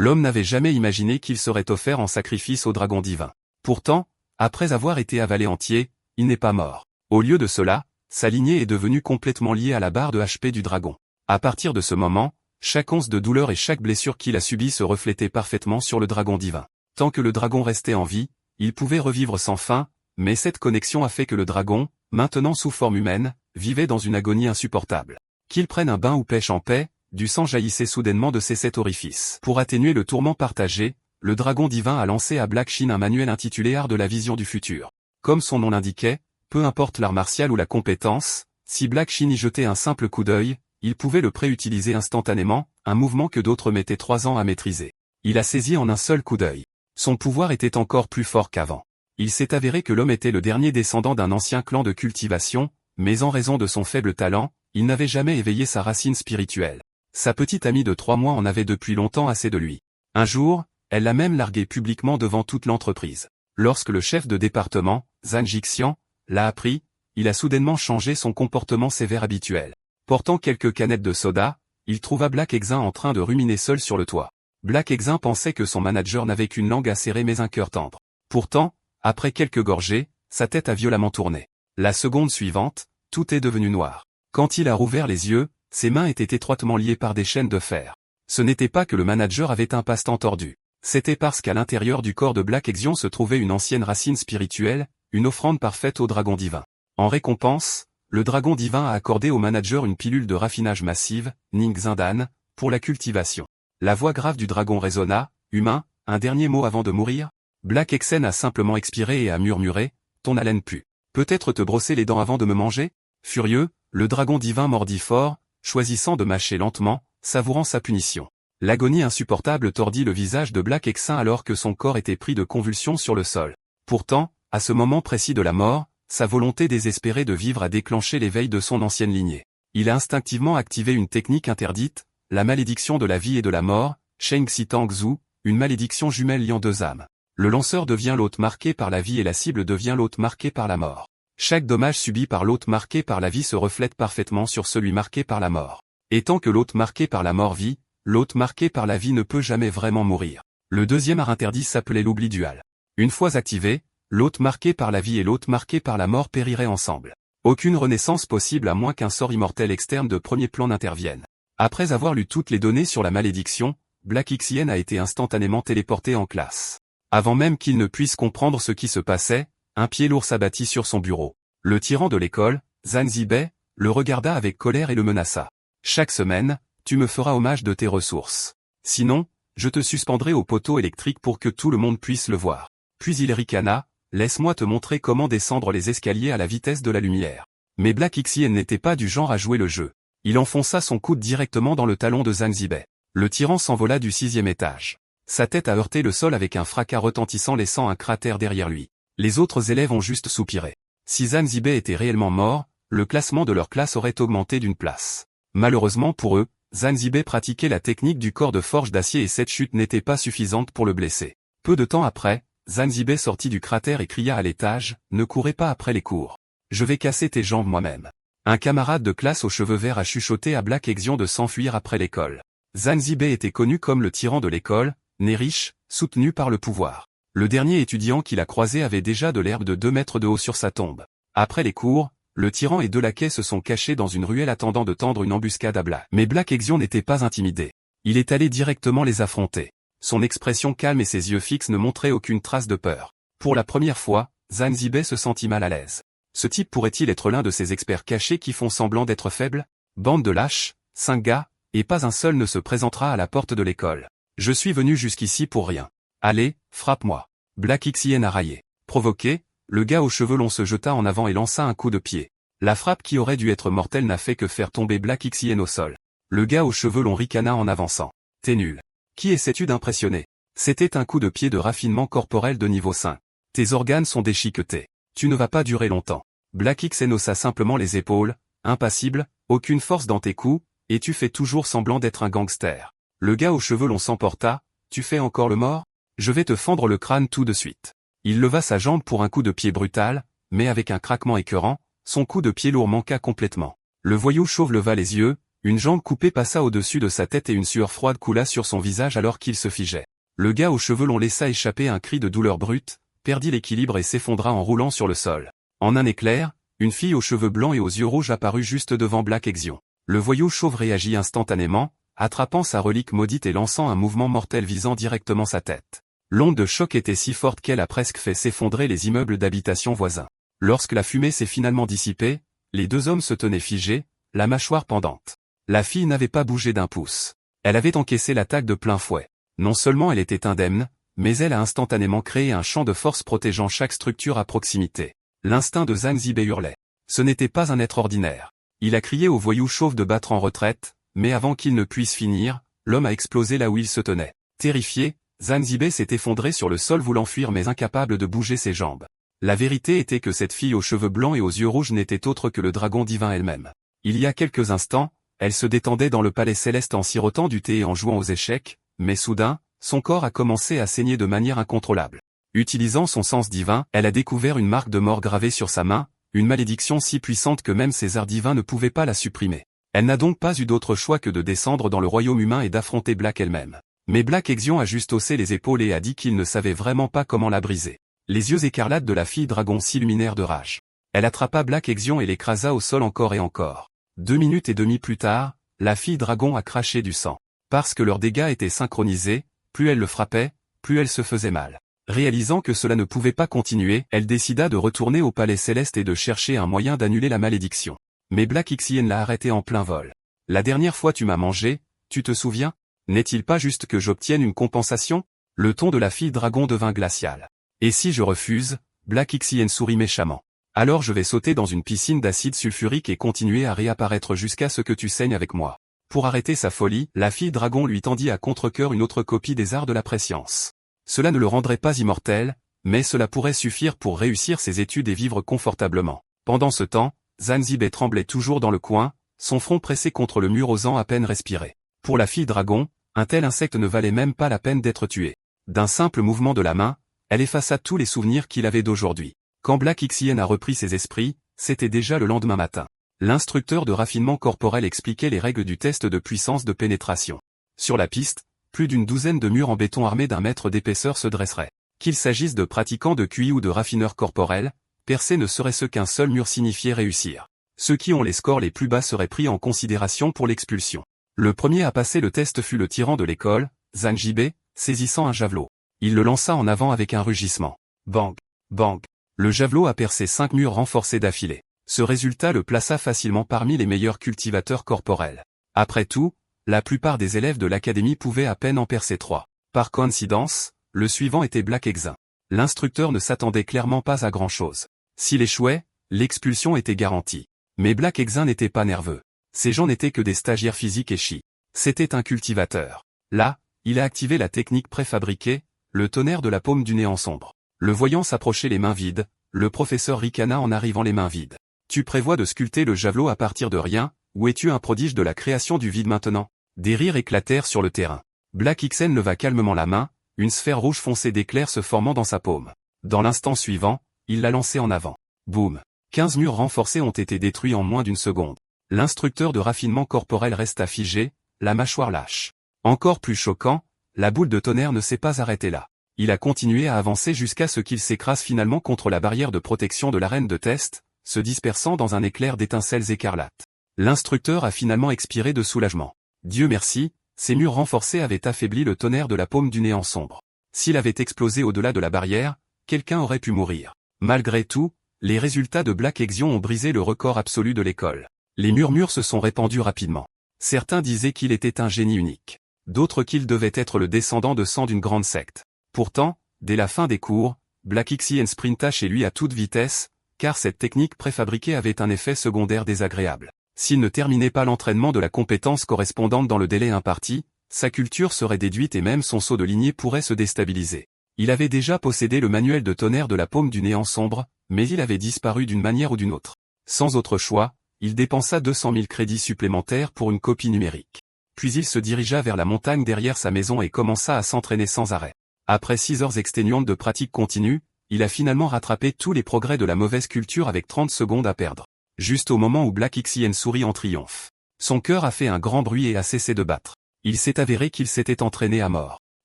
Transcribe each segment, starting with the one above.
L'homme n'avait jamais imaginé qu'il serait offert en sacrifice au dragon divin. Pourtant, après avoir été avalé entier, il n'est pas mort. Au lieu de cela, sa lignée est devenue complètement liée à la barre de HP du dragon. À partir de ce moment, chaque once de douleur et chaque blessure qu'il a subie se reflétait parfaitement sur le dragon divin. Tant que le dragon restait en vie, il pouvait revivre sans fin, mais cette connexion a fait que le dragon, maintenant sous forme humaine, vivait dans une agonie insupportable. Qu'il prenne un bain ou pêche en paix, du sang jaillissait soudainement de ses 7 orifices. Pour atténuer le tourment partagé, le dragon divin a lancé à Black Shin un manuel intitulé Art de la vision du futur. Comme son nom l'indiquait, peu importe l'art martial ou la compétence, si Black Shin y jetait un simple coup d'œil, il pouvait le préutiliser instantanément, un mouvement que d'autres mettaient 3 ans à maîtriser. Il a saisi en un seul coup d'œil. Son pouvoir était encore plus fort qu'avant. Il s'est avéré que l'homme était le dernier descendant d'un ancien clan de cultivation, mais en raison de son faible talent, il n'avait jamais éveillé sa racine spirituelle. Sa petite amie de 3 mois en avait depuis longtemps assez de lui. Un jour, elle l'a même largué publiquement devant toute l'entreprise. Lorsque le chef de département, Zhang Jixian, l'a appris, il a soudainement changé son comportement sévère habituel. Portant quelques canettes de soda, il trouva Black Exin en train de ruminer seul sur le toit. Black Exin pensait que son manager n'avait qu'une langue acérée mais un cœur tendre. Pourtant, après quelques gorgées, sa tête a violemment tourné. La seconde suivante, tout est devenu noir. Quand il a rouvert les yeux, ses mains étaient étroitement liées par des chaînes de fer. Ce n'était pas que le manager avait un passe-temps tordu. C'était parce qu'à l'intérieur du corps de Black Exin se trouvait une ancienne racine spirituelle, une offrande parfaite au dragon divin. En récompense, le dragon divin a accordé au manager une pilule de raffinage massive, Ning Zindan, pour la cultivation. La voix grave du dragon résonna, « Humain, un dernier mot avant de mourir ?» Black Exen a simplement expiré et a murmuré, « Ton haleine pue. Peut-être te brosser les dents avant de me manger ?» Furieux, le dragon divin mordit fort, choisissant de mâcher lentement, savourant sa punition. L'agonie insupportable tordit le visage de Black Exin alors que son corps était pris de convulsions sur le sol. Pourtant, à ce moment précis de la mort, sa volonté désespérée de vivre a déclenché l'éveil de son ancienne lignée. Il a instinctivement activé une technique interdite, la malédiction de la vie et de la mort, Sheng Xi Tang Zhu, une malédiction jumelle liant 2 âmes. Le lanceur devient l'hôte marqué par la vie et la cible devient l'hôte marqué par la mort. Chaque dommage subi par l'hôte marqué par la vie se reflète parfaitement sur celui marqué par la mort. Et tant que l'hôte marqué par la mort vit, l'hôte marqué par la vie ne peut jamais vraiment mourir. Le deuxième art interdit s'appelait l'oubli dual. Une fois activé, l'hôte marqué par la vie et l'hôte marqué par la mort périraient ensemble. Aucune renaissance possible à moins qu'un sort immortel externe de premier plan n'intervienne. Après avoir lu toutes les données sur la malédiction, Black Xien a été instantanément téléporté en classe. Avant même qu'il ne puisse comprendre ce qui se passait, un pied lourd s'abattit sur son bureau. Le tyran de l'école, Zhang Zibei, le regarda avec colère et le menaça. « Chaque semaine, tu me feras hommage de tes ressources. Sinon, je te suspendrai au poteau électrique pour que tout le monde puisse le voir. » Puis il ricana, « Laisse-moi te montrer comment descendre les escaliers à la vitesse de la lumière. » Mais Black Xien n'était pas du genre à jouer le jeu. Il enfonça son coude directement dans le talon de Zhang Zibei. Le tyran s'envola du 6e étage. Sa tête a heurté le sol avec un fracas retentissant laissant un cratère derrière lui. Les autres élèves ont juste soupiré. Si Zhang Zibei était réellement mort, le classement de leur classe aurait augmenté d'une place. Malheureusement pour eux, Zhang Zibei pratiquait la technique du corps de forge d'acier et cette chute n'était pas suffisante pour le blesser. Peu de temps après, Zhang Zibei sortit du cratère et cria à l'étage, « Ne courez pas après les cours. Je vais casser tes jambes moi-même. » Un camarade de classe aux cheveux verts a chuchoté à Black Exin de s'enfuir après l'école. Zhang Zibei était connu comme le tyran de l'école, né riche, soutenu par le pouvoir. Le dernier étudiant qu'il a croisé avait déjà de l'herbe de 2 mètres de haut sur sa tombe. Après les cours, le tyran et 2 laquais se sont cachés dans une ruelle attendant de tendre une embuscade à Black. Mais Black Exin n'était pas intimidé. Il est allé directement les affronter. Son expression calme et ses yeux fixes ne montraient aucune trace de peur. Pour la première fois, Zhang Zibei se sentit mal à l'aise. Ce type pourrait-il être l'un de ces experts cachés qui font semblant d'être faibles? Bande de lâches, 5 gars, et pas un seul ne se présentera à la porte de l'école. Je suis venu jusqu'ici pour rien. Allez, frappe-moi. Black Xien a raillé. Provoqué, le gars aux cheveux longs se jeta en avant et lança un coup de pied. La frappe qui aurait dû être mortelle n'a fait que faire tomber Black Xien au sol. Le gars aux cheveux longs ricana en avançant. T'es nul. Qui essaies-tu d'impressionner? C'était un coup de pied de raffinement corporel de niveau 5. Tes organes sont déchiquetés. Tu ne vas pas durer longtemps. Black Xien haussa simplement les épaules, impassible, aucune force dans tes coups, et tu fais toujours semblant d'être un gangster. Le gars aux cheveux longs s'emporta, tu fais encore le mort? Je vais te fendre le crâne tout de suite. Il leva sa jambe pour un coup de pied brutal, mais avec un craquement écœurant, son coup de pied lourd manqua complètement. Le voyou chauve leva les yeux, Une jambe coupée passa au-dessus de sa tête et une sueur froide coula sur son visage alors qu'il se figeait. Le gars aux cheveux longs laissa échapper un cri de douleur brute, perdit l'équilibre et s'effondra en roulant sur le sol. En un éclair, une fille aux cheveux blancs et aux yeux rouges apparut juste devant Black Exion. Le voyou chauve réagit instantanément, attrapant sa relique maudite et lançant un mouvement mortel visant directement sa tête. L'onde de choc était si forte qu'elle a presque fait s'effondrer les immeubles d'habitation voisins. Lorsque la fumée s'est finalement dissipée, les deux hommes se tenaient figés, la mâchoire pendante. La fille n'avait pas bougé d'un pouce. Elle avait encaissé l'attaque de plein fouet. Non seulement elle était indemne, mais elle a instantanément créé un champ de force protégeant chaque structure à proximité. L'instinct de Zhang Zibe hurlait. Ce n'était pas un être ordinaire. Il a crié au voyou chauve de battre en retraite, mais avant qu'il ne puisse finir, l'homme a explosé là où il se tenait. Terrifié, Zhang Zibe s'est effondré sur le sol voulant fuir mais incapable de bouger ses jambes. La vérité était que cette fille aux cheveux blancs et aux yeux rouges n'était autre que le dragon divin elle-même. Il y a quelques instants, elle se détendait dans le palais céleste en sirotant du thé et en jouant aux échecs, mais soudain, son corps a commencé à saigner de manière incontrôlable. Utilisant son sens divin, elle a découvert une marque de mort gravée sur sa main, une malédiction si puissante que même ses arts divins ne pouvaient pas la supprimer. Elle n'a donc pas eu d'autre choix que de descendre dans le royaume humain et d'affronter Black elle-même. Mais Black Exion a juste haussé les épaules et a dit qu'il ne savait vraiment pas comment la briser. Les yeux écarlates de la fille dragon s'illuminèrent de rage. Elle attrapa Black Exion et l'écrasa au sol encore et encore. 2 minutes et demie plus tard, la fille dragon a craché du sang. Parce que leurs dégâts étaient synchronisés, plus elle le frappait, plus elle se faisait mal. Réalisant que cela ne pouvait pas continuer, elle décida de retourner au palais céleste et de chercher un moyen d'annuler la malédiction. Mais Black Xien l'a arrêté en plein vol. La dernière fois tu m'as mangé, tu te souviens? N'est-il pas juste que j'obtienne une compensation? Le ton de la fille dragon devint glacial. Et si je refuse? Black Xien sourit méchamment. Alors je vais sauter dans une piscine d'acide sulfurique et continuer à réapparaître jusqu'à ce que tu saignes avec moi. Pour arrêter sa folie, la fille dragon lui tendit à contre-cœur une autre copie des arts de la prescience. Cela ne le rendrait pas immortel, mais cela pourrait suffire pour réussir ses études et vivre confortablement. Pendant ce temps, Zhang Zibe tremblait toujours dans le coin, son front pressé contre le mur osant à peine respirer. Pour la fille dragon, un tel insecte ne valait même pas la peine d'être tué. D'un simple mouvement de la main, elle effaça tous les souvenirs qu'il avait d'aujourd'hui. Quand Black Xien a repris ses esprits, c'était déjà le lendemain matin. L'instructeur de raffinement corporel expliquait les règles du test de puissance de pénétration. Sur la piste, plus d'une douzaine de murs en béton armés d'1 mètre d'épaisseur se dresseraient. Qu'il s'agisse de pratiquants de QI ou de raffineurs corporels, percer ne serait ce qu'un seul mur signifiait réussir. Ceux qui ont les scores les plus bas seraient pris en considération pour l'expulsion. Le premier à passer le test fut le tyran de l'école, Zhang Zibe, saisissant un javelot. Il le lança en avant avec un rugissement. Bang! Bang! Le javelot a percé 5 murs renforcés d'affilée. Ce résultat le plaça facilement parmi les meilleurs cultivateurs corporels. Après tout, la plupart des élèves de l'académie pouvaient à peine en percer 3. Par coïncidence, le suivant était Black Exin. L'instructeur ne s'attendait clairement pas à grand-chose. S'il échouait, l'expulsion était garantie. Mais Black Exin n'était pas nerveux. Ces gens n'étaient que des stagiaires physiques et chi. C'était un cultivateur. Là, il a activé la technique préfabriquée, le tonnerre de la paume du néant sombre. Le voyant s'approcher les mains vides, le professeur ricana en arrivant les mains vides. Tu prévois de sculpter le javelot à partir de rien, ou es-tu un prodige de la création du vide maintenant? Des rires éclatèrent sur le terrain. Black Xen leva calmement la main, une sphère rouge foncée d'éclairs se formant dans sa paume. Dans l'instant suivant, il l'a lancée en avant. Boum! 15 murs renforcés ont été détruits en moins d'une seconde. L'instructeur de raffinement corporel resta figé, la mâchoire lâche. Encore plus choquant, la boule de tonnerre ne s'est pas arrêtée là. Il a continué à avancer jusqu'à ce qu'il s'écrase finalement contre la barrière de protection de l'arène de test, se dispersant dans un éclair d'étincelles écarlates. L'instructeur a finalement expiré de soulagement. Dieu merci, ces murs renforcés avaient affaibli le tonnerre de la paume du néant sombre. S'il avait explosé au-delà de la barrière, quelqu'un aurait pu mourir. Malgré tout, les résultats de Black Exion ont brisé le record absolu de l'école. Les murmures se sont répandus rapidement. Certains disaient qu'il était un génie unique. D'autres qu'il devait être le descendant de sang d'une grande secte. Pourtant, dès la fin des cours, Black Xien sprinta chez lui à toute vitesse, car cette technique préfabriquée avait un effet secondaire désagréable. S'il ne terminait pas l'entraînement de la compétence correspondante dans le délai imparti, sa culture serait déduite et même son saut de lignée pourrait se déstabiliser. Il avait déjà possédé le manuel de tonnerre de la paume du néant sombre, mais il avait disparu d'une manière ou d'une autre. Sans autre choix, il dépensa 200 000 crédits supplémentaires pour une copie numérique. Puis il se dirigea vers la montagne derrière sa maison et commença à s'entraîner sans arrêt. Après 6 heures exténuantes de pratique continue, il a finalement rattrapé tous les progrès de la mauvaise culture avec 30 secondes à perdre. Juste au moment où Black Xien sourit en triomphe. Son cœur a fait un grand bruit et a cessé de battre. Il s'est avéré qu'il s'était entraîné à mort.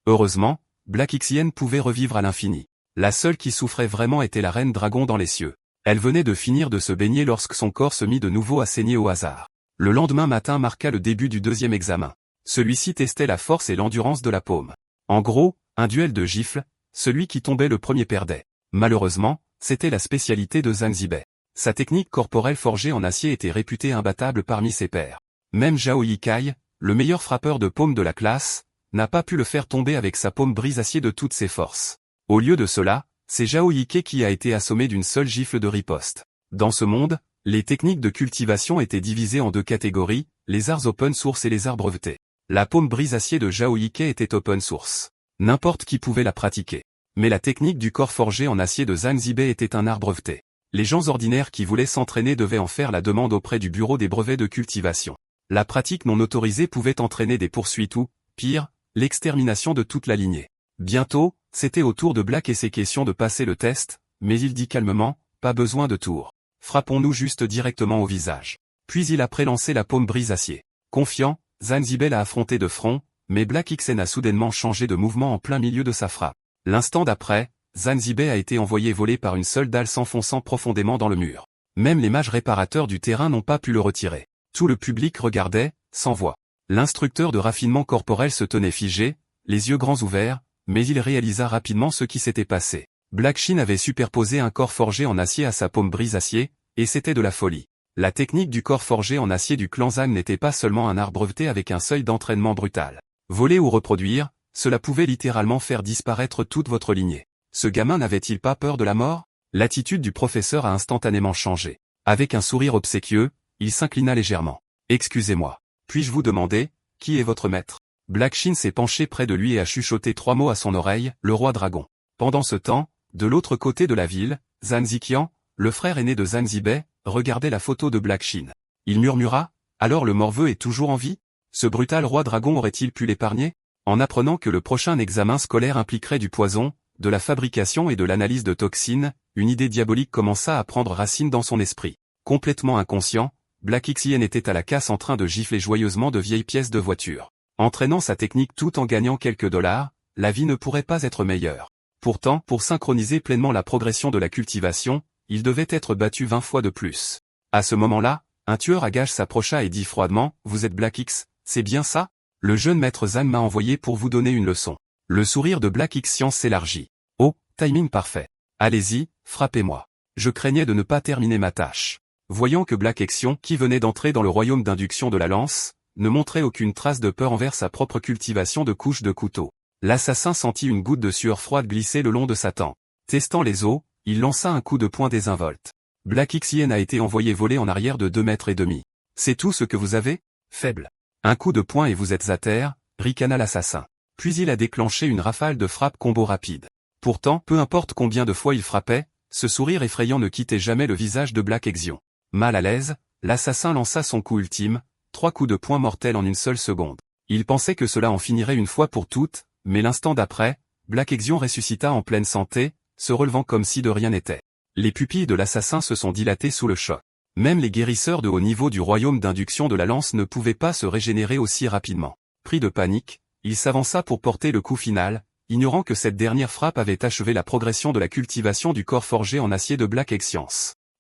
Heureusement, Black Xian pouvait revivre à l'infini. La seule qui souffrait vraiment était la reine dragon dans les cieux. Elle venait de finir de se baigner lorsque son corps se mit de nouveau à saigner au hasard. Le lendemain matin marqua le début du deuxième examen. Celui-ci testait la force et l'endurance de la paume. En gros, un duel de gifles, celui qui tombait le premier perdait. Malheureusement, c'était la spécialité de Zhang Zibei. Sa technique corporelle forgée en acier était réputée imbattable parmi ses pairs. Même Zhao Yikai, le meilleur frappeur de paume de la classe, n'a pas pu le faire tomber avec sa paume brise-acier de toutes ses forces. Au lieu de cela, c'est Zhao Yikai qui a été assommé d'une seule gifle de riposte. Dans ce monde, les techniques de cultivation étaient divisées en deux catégories, les arts open source et les arts brevetés. La paume brise-acier de Zhao Yikai était open source. N'importe qui pouvait la pratiquer. Mais la technique du corps forgé en acier de Zhang Zibei était un art breveté. Les gens ordinaires qui voulaient s'entraîner devaient en faire la demande auprès du bureau des brevets de cultivation. La pratique non autorisée pouvait entraîner des poursuites ou, pire, l'extermination de toute la lignée. Bientôt, c'était au tour de Black et ses questions de passer le test, mais il dit calmement, pas besoin de tour. Frappons-nous juste directement au visage. Puis il a prélancé la paume brise-acier. Confiant, Zhang Zibei l'a affronté de front, mais Black Xian a soudainement changé de mouvement en plein milieu de sa frappe. L'instant d'après, Zhang Zibei a été envoyé voler par une seule dalle s'enfonçant profondément dans le mur. Même les mages réparateurs du terrain n'ont pas pu le retirer. Tout le public regardait, sans voix. L'instructeur de raffinement corporel se tenait figé, les yeux grands ouverts, mais il réalisa rapidement ce qui s'était passé. Black Shin avait superposé un corps forgé en acier à sa paume brise-acier, et c'était de la folie. La technique du corps forgé en acier du clan Zhang n'était pas seulement un art breveté avec un seuil d'entraînement brutal. Voler ou reproduire, cela pouvait littéralement faire disparaître toute votre lignée. Ce gamin n'avait-il pas peur de la mort? L'attitude du professeur a instantanément changé. Avec un sourire obséquieux, il s'inclina légèrement. Excusez-moi. Puis-je vous demander, qui est votre maître? Black Shin s'est penché près de lui et a chuchoté 3 mots à son oreille, le roi dragon. Pendant ce temps, de l'autre côté de la ville, Zhang Ziqian, le frère aîné de Zhang Zibei, regardait la photo de Black Shin. Il murmura, alors le morveux est toujours en vie? Ce brutal roi dragon aurait-il pu l'épargner? En apprenant que le prochain examen scolaire impliquerait du poison, de la fabrication et de l'analyse de toxines, une idée diabolique commença à prendre racine dans son esprit. Complètement inconscient, Black Xian était à la casse en train de gifler joyeusement de vieilles pièces de voiture. Entraînant sa technique tout en gagnant quelques dollars, la vie ne pourrait pas être meilleure. Pourtant, pour synchroniser pleinement la progression de la cultivation, il devait être battu 20 fois de plus. À ce moment-là, un tueur à gages s'approcha et dit froidement, « Vous êtes Black X, c'est bien ça? Le jeune maître Zhang m'a envoyé pour vous donner une leçon. » Le sourire de Black Xian s'élargit. « Oh, timing parfait. Allez-y, frappez-moi. Je craignais de ne pas terminer ma tâche. » Voyant que Black Xian, qui venait d'entrer dans le royaume d'induction de la lance, ne montrait aucune trace de peur envers sa propre cultivation de couches de couteau. L'assassin sentit une goutte de sueur froide glisser le long de sa tempe. Testant les os, il lança un coup de poing désinvolte. Black Xian a été envoyé voler en arrière de 2 mètres et demi. « C'est tout ce que vous avez? Faible. Un coup de poing et vous êtes à terre, » ricana l'assassin. Puis il a déclenché une rafale de frappes combo rapide. Pourtant, peu importe combien de fois il frappait, ce sourire effrayant ne quittait jamais le visage de Black Xian. Mal à l'aise, l'assassin lança son coup ultime, 3 coups de poing mortels en une seule seconde. Il pensait que cela en finirait une fois pour toutes, mais l'instant d'après, Black Xian ressuscita en pleine santé, se relevant comme si de rien n'était. Les pupilles de l'assassin se sont dilatées sous le choc. Même les guérisseurs de haut niveau du royaume d'induction de la lance ne pouvaient pas se régénérer aussi rapidement. Pris de panique, il s'avança pour porter le coup final, ignorant que cette dernière frappe avait achevé la progression de la cultivation du corps forgé en acier de Black Xian.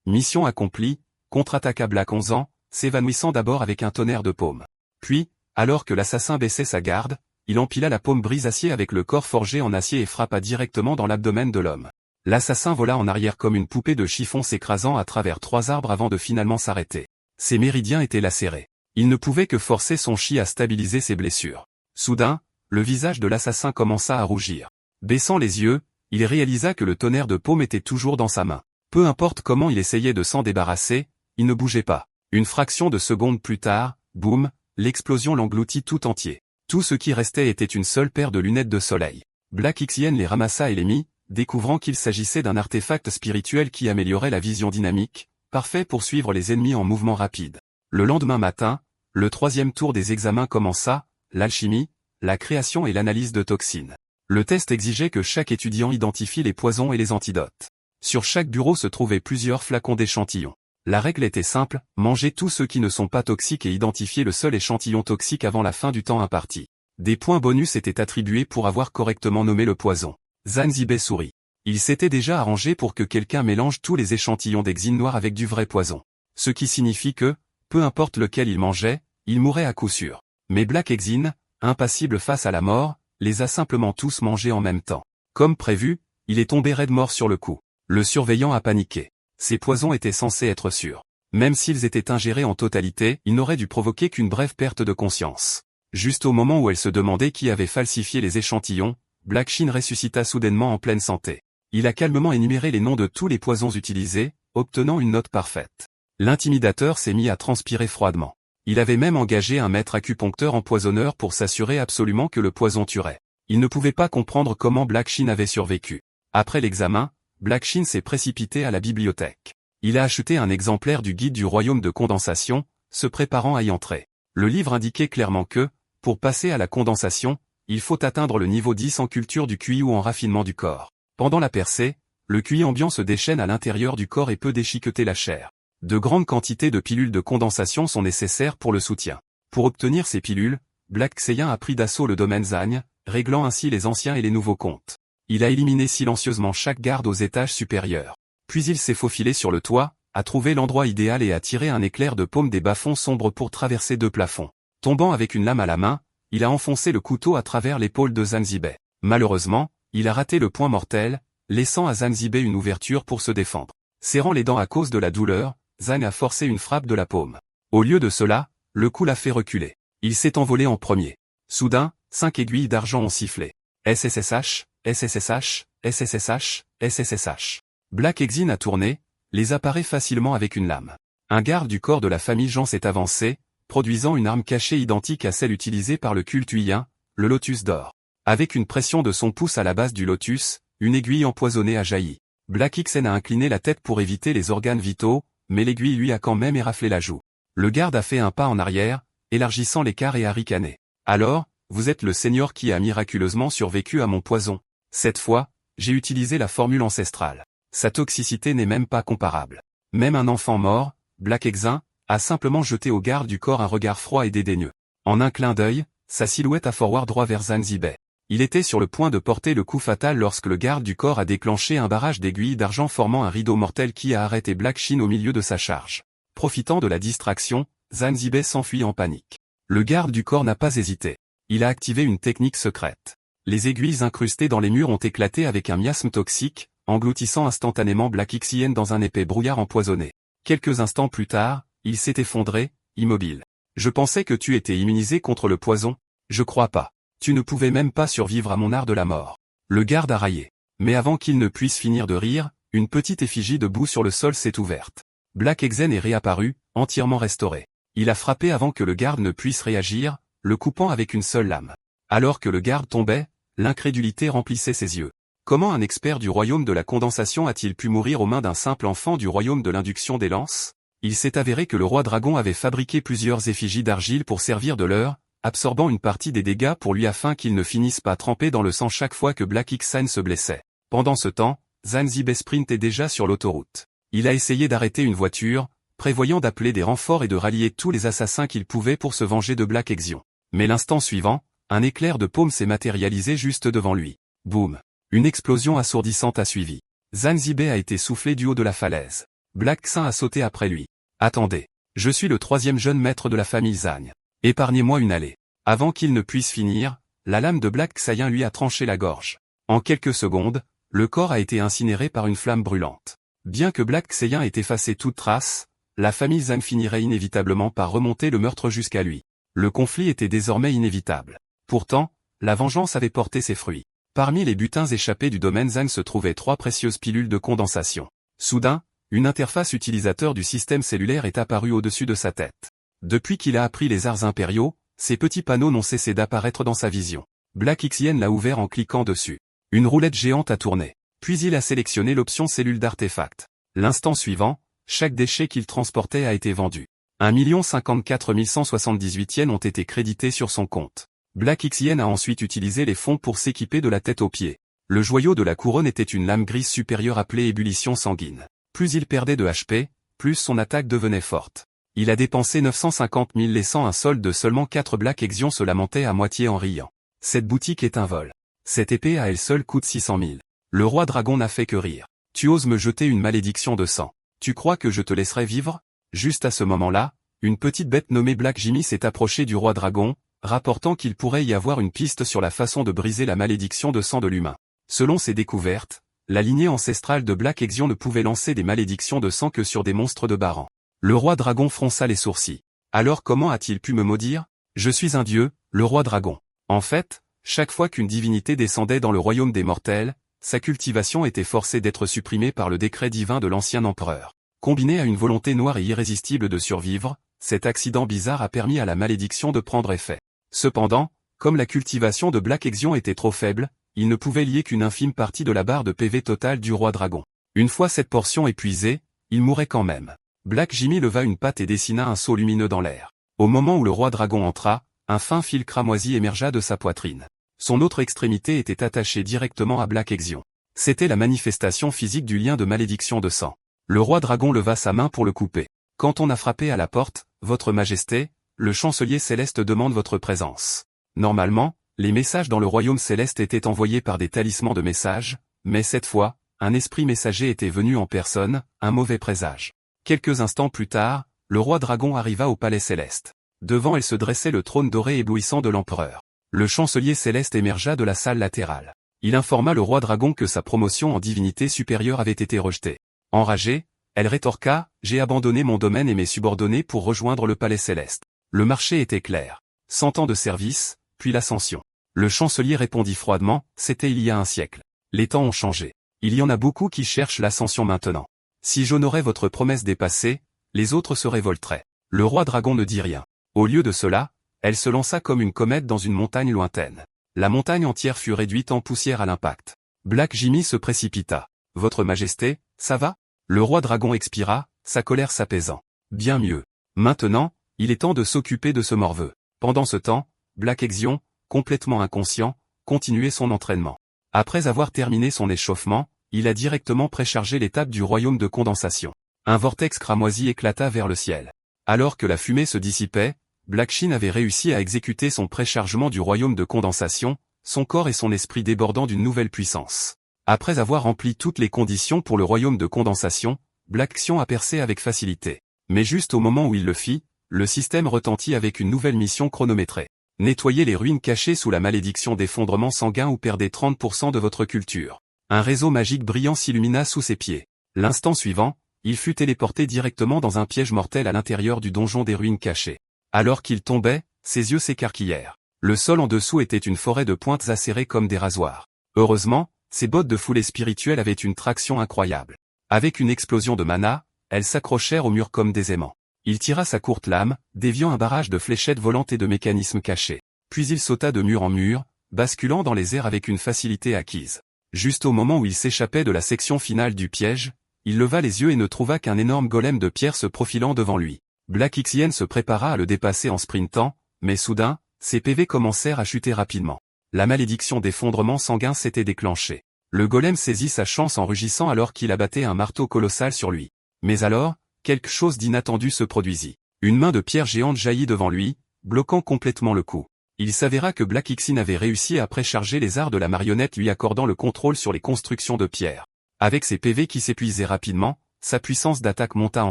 Mission accomplie, contre-attaqua Black 11 ans, s'évanouissant d'abord avec un tonnerre de paume. Puis, alors que l'assassin baissait sa garde, il empila la paume brise-acier avec le corps forgé en acier et frappa directement dans l'abdomen de l'homme. L'assassin vola en arrière comme une poupée de chiffon s'écrasant à travers 3 arbres avant de finalement s'arrêter. Ses méridiens étaient lacérés. Il ne pouvait que forcer son chi à stabiliser ses blessures. Soudain, le visage de l'assassin commença à rougir. Baissant les yeux, il réalisa que le tonnerre de paume était toujours dans sa main. Peu importe comment il essayait de s'en débarrasser, il ne bougeait pas. Une fraction de seconde plus tard, boum, l'explosion l'engloutit tout entier. Tout ce qui restait était une seule paire de lunettes de soleil. Black Xian les ramassa et les mit, découvrant qu'il s'agissait d'un artefact spirituel qui améliorait la vision dynamique, parfait pour suivre les ennemis en mouvement rapide. Le lendemain matin, le 3e tour des examens commença, l'alchimie, la création et l'analyse de toxines. Le test exigeait que chaque étudiant identifie les poisons et les antidotes. Sur chaque bureau se trouvaient plusieurs flacons d'échantillons. La règle était simple, manger tous ceux qui ne sont pas toxiques et identifier le seul échantillon toxique avant la fin du temps imparti. Des points bonus étaient attribués pour avoir correctement nommé le poison. Zanzibe sourit. Il s'était déjà arrangé pour que quelqu'un mélange tous les échantillons d'exine noir avec du vrai poison. Ce qui signifie que, peu importe lequel il mangeait, il mourrait à coup sûr. Mais Black Exine, impassible face à la mort, les a simplement tous mangés en même temps. Comme prévu, il est tombé raide mort sur le coup. Le surveillant a paniqué. Ces poisons étaient censés être sûrs. Même s'ils étaient ingérés en totalité, ils n'auraient dû provoquer qu'une brève perte de conscience. Juste au moment où elle se demandait qui avait falsifié les échantillons, Black Shin ressuscita soudainement en pleine santé. Il a calmement énuméré les noms de tous les poisons utilisés, obtenant une note parfaite. L'intimidateur s'est mis à transpirer froidement. Il avait même engagé un maître acupuncteur empoisonneur pour s'assurer absolument que le poison tuerait. Il ne pouvait pas comprendre comment Black Shin avait survécu. Après l'examen, Black Shin s'est précipité à la bibliothèque. Il a acheté un exemplaire du guide du royaume de condensation, se préparant à y entrer. Le livre indiquait clairement que, pour passer à la condensation, il faut atteindre le niveau 10 en culture du QI ou en raffinement du corps. Pendant la percée, le QI ambiant se déchaîne à l'intérieur du corps et peut déchiqueter la chair. De grandes quantités de pilules de condensation sont nécessaires pour le soutien. Pour obtenir ces pilules, Black Xeyin a pris d'assaut le domaine Zagne, réglant ainsi les anciens et les nouveaux comptes. Il a éliminé silencieusement chaque garde aux étages supérieurs. Puis il s'est faufilé sur le toit, a trouvé l'endroit idéal et a tiré un éclair de paume des bas-fonds sombres pour traverser 2 plafonds. Tombant avec une lame à la main, il a enfoncé le couteau à travers l'épaule de Zanzibe. Malheureusement, il a raté le point mortel, laissant à Zanzibe une ouverture pour se défendre. Serrant les dents à cause de la douleur, Zang a forcé une frappe de la paume. Au lieu de cela, le coup l'a fait reculer. Il s'est envolé en premier. Soudain, 5 aiguilles d'argent ont sifflé. SSSH, SSSH, SSSH, SSSH. Black Exine a tourné, les apparaît facilement avec une lame. Un garde du corps de la famille Jean s'est avancé, produisant une arme cachée identique à celle utilisée par le culte huyen, le lotus d'or. Avec une pression de son pouce à la base du lotus, une aiguille empoisonnée a jailli. Black Xen a incliné la tête pour éviter les organes vitaux, mais l'aiguille lui a quand même éraflé la joue. Le garde a fait un pas en arrière, élargissant l'écart et a ricané. Alors, vous êtes le seigneur qui a miraculeusement survécu à mon poison. Cette fois, j'ai utilisé la formule ancestrale. Sa toxicité n'est même pas comparable. Même un enfant mort, Black Exin, a simplement jeté au garde du corps un regard froid et dédaigneux. En un clin d'œil, sa silhouette a forward droit vers Zanzibe. Il était sur le point de porter le coup fatal lorsque le garde du corps a déclenché un barrage d'aiguilles d'argent formant un rideau mortel qui a arrêté Black Shin au milieu de sa charge. Profitant de la distraction, Zanzibe s'enfuit en panique. Le garde du corps n'a pas hésité. Il a activé une technique secrète. Les aiguilles incrustées dans les murs ont éclaté avec un miasme toxique, engloutissant instantanément Black Xien dans un épais brouillard empoisonné. Quelques instants plus tard, il s'est effondré, immobile. Je pensais que tu étais immunisé contre le poison. Je crois pas. Tu ne pouvais même pas survivre à mon art de la mort. Le garde a raillé. Mais avant qu'il ne puisse finir de rire, une petite effigie de boue sur le sol s'est ouverte. Black Exen est réapparu, entièrement restauré. Il a frappé avant que le garde ne puisse réagir, le coupant avec une seule lame. Alors que le garde tombait, l'incrédulité remplissait ses yeux. Comment un expert du royaume de la condensation a-t-il pu mourir aux mains d'un simple enfant du royaume de l'induction des lances? Il s'est avéré que le roi dragon avait fabriqué plusieurs effigies d'argile pour servir de leurre, absorbant une partie des dégâts pour lui afin qu'il ne finisse pas trempé dans le sang chaque fois que Black Xan se blessait. Pendant ce temps, Zanzibe sprintait déjà sur l'autoroute. Il a essayé d'arrêter une voiture, prévoyant d'appeler des renforts et de rallier tous les assassins qu'il pouvait pour se venger de Black Exion. Mais l'instant suivant, un éclair de paume s'est matérialisé juste devant lui. Boum! Une explosion assourdissante a suivi. Zanzibe a été soufflé du haut de la falaise. Black Xan a sauté après lui. Attendez. Je suis le 3e jeune maître de la famille Zagne. Épargnez-moi une allée. Avant qu'il ne puisse finir, la lame de Black Xayin lui a tranché la gorge. En quelques secondes, le corps a été incinéré par une flamme brûlante. Bien que Black Xayin ait effacé toute trace, la famille Zhang finirait inévitablement par remonter le meurtre jusqu'à lui. Le conflit était désormais inévitable. Pourtant, la vengeance avait porté ses fruits. Parmi les butins échappés du domaine Zhang se trouvaient 3 précieuses pilules de condensation. Soudain, une interface utilisateur du système cellulaire est apparue au-dessus de sa tête. Depuis qu'il a appris les arts impériaux, ces petits panneaux n'ont cessé d'apparaître dans sa vision. Black Xien l'a ouvert en cliquant dessus. Une roulette géante a tourné. Puis il a sélectionné l'option cellule d'artefact. L'instant suivant, chaque déchet qu'il transportait a été vendu. 1 054 178 yens ont été crédités sur son compte. Black Xien a ensuite utilisé les fonds pour s'équiper de la tête aux pieds. Le joyau de la couronne était une lame grise supérieure appelée ébullition sanguine. Plus il perdait de HP, plus son attaque devenait forte. Il a dépensé 950 000 laissant un solde de seulement 4 Black Exion se lamentait à moitié en riant. Cette boutique est un vol. Cette épée à elle seule coûte 600 000. Le roi dragon n'a fait que rire. Tu oses me jeter une malédiction de sang. Tu crois que je te laisserai vivre? Juste à ce moment-là, une petite bête nommée Black Jimmy s'est approchée du roi dragon, rapportant qu'il pourrait y avoir une piste sur la façon de briser la malédiction de sang de l'humain. Selon ses découvertes, la lignée ancestrale de Black Exion ne pouvait lancer des malédictions de sang que sur des monstres de Baran. Le roi dragon fronça les sourcils. Alors comment a-t-il pu me maudire? Je suis un dieu, le roi dragon. En fait, chaque fois qu'une divinité descendait dans le royaume des mortels, sa cultivation était forcée d'être supprimée par le décret divin de l'ancien empereur. Combiné à une volonté noire et irrésistible de survivre, cet accident bizarre a permis à la malédiction de prendre effet. Cependant, comme la cultivation de Black Exion était trop faible, il ne pouvait lier qu'une infime partie de la barre de PV totale du roi dragon. Une fois cette portion épuisée, il mourait quand même. Black Jimmy leva une patte et dessina un sceau lumineux dans l'air. Au moment où le roi dragon entra, un fin fil cramoisi émergea de sa poitrine. Son autre extrémité était attachée directement à Black Exion. C'était la manifestation physique du lien de malédiction de sang. Le roi dragon leva sa main pour le couper. Quand on a frappé à la porte, Votre Majesté, le chancelier céleste demande votre présence. Normalement, les messages dans le royaume céleste étaient envoyés par des talismans de messages, mais cette fois, un esprit messager était venu en personne, un mauvais présage. Quelques instants plus tard, le roi dragon arriva au palais céleste. Devant elle se dressait le trône doré éblouissant de l'empereur. Le chancelier céleste émergea de la salle latérale. Il informa le roi dragon que sa promotion en divinité supérieure avait été rejetée. Enragée, elle rétorqua, « J'ai abandonné mon domaine et mes subordonnés pour rejoindre le palais céleste. » Le marché était clair. 100 ans de service, puis l'ascension. Le chancelier répondit froidement, « C'était il y a un siècle. Les temps ont changé. Il y en a beaucoup qui cherchent l'ascension maintenant. Si j'honorais votre promesse dépassée, les autres se révolteraient. » Le roi dragon ne dit rien. Au lieu de cela, elle se lança comme une comète dans une montagne lointaine. La montagne entière fut réduite en poussière à l'impact. Black Jimmy se précipita. « Votre Majesté, ça va ?» Le roi dragon expira, sa colère s'apaisant. Bien mieux. Maintenant, il est temps de s'occuper de ce morveux. Pendant ce temps, Black Exion, complètement inconscient, continuait son entraînement. Après avoir terminé son échauffement, il a directement préchargé l'étape du royaume de condensation. Un vortex cramoisi éclata vers le ciel. Alors que la fumée se dissipait, Black Shin avait réussi à exécuter son préchargement du royaume de condensation, son corps et son esprit débordant d'une nouvelle puissance. Après avoir rempli toutes les conditions pour le royaume de condensation, Black Xion a percé avec facilité. Mais juste au moment où il le fit, le système retentit avec une nouvelle mission chronométrée. Nettoyez les ruines cachées sous la malédiction d'effondrement sanguin ou perdez 30% de votre culture. Un réseau magique brillant s'illumina sous ses pieds. L'instant suivant, il fut téléporté directement dans un piège mortel à l'intérieur du donjon des ruines cachées. Alors qu'il tombait, ses yeux s'écarquillèrent. Le sol en dessous était une forêt de pointes acérées comme des rasoirs. Heureusement, ses bottes de foulée spirituelle avaient une traction incroyable. Avec une explosion de mana, elles s'accrochèrent au mur comme des aimants. Il tira sa courte lame, déviant un barrage de fléchettes volantes et de mécanismes cachés. Puis il sauta de mur en mur, basculant dans les airs avec une facilité acquise. Juste au moment où il s'échappait de la section finale du piège, il leva les yeux et ne trouva qu'un énorme golem de pierre se profilant devant lui. Black Xien se prépara à le dépasser en sprintant, mais soudain, ses PV commencèrent à chuter rapidement. La malédiction d'effondrement sanguin s'était déclenchée. Le golem saisit sa chance en rugissant alors qu'il abattait un marteau colossal sur lui. Mais alors, quelque chose d'inattendu se produisit. Une main de pierre géante jaillit devant lui, bloquant complètement le coup. Il s'avéra que Black Xien avait réussi à précharger les arts de la marionnette lui accordant le contrôle sur les constructions de pierre. Avec ses PV qui s'épuisaient rapidement, sa puissance d'attaque monta en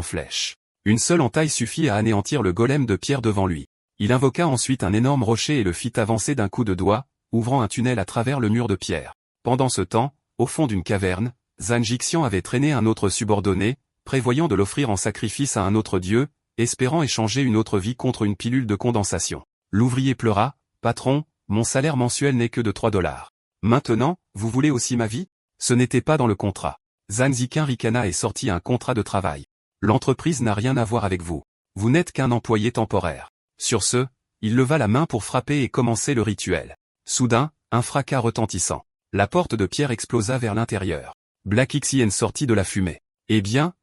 flèche. Une seule entaille suffit à anéantir le golem de pierre devant lui. Il invoqua ensuite un énorme rocher et le fit avancer d'un coup de doigt, ouvrant un tunnel à travers le mur de pierre. Pendant ce temps, au fond d'une caverne, Zanjixian avait traîné un autre subordonné, prévoyant de l'offrir en sacrifice à un autre dieu, espérant échanger une autre vie contre une pilule de condensation. L'ouvrier pleura, « Patron, mon salaire mensuel n'est que de 3 $. Maintenant, vous voulez aussi ma vie ?» Ce n'était pas dans le contrat. Zanzikin ricana et sortit un contrat de travail. L'entreprise n'a rien à voir avec vous. Vous n'êtes qu'un employé temporaire. Sur ce, il leva la main pour frapper et commencer le rituel. Soudain, un fracas retentissant. La porte de pierre explosa vers l'intérieur. Black Xien sortit de la fumée. Eh bien,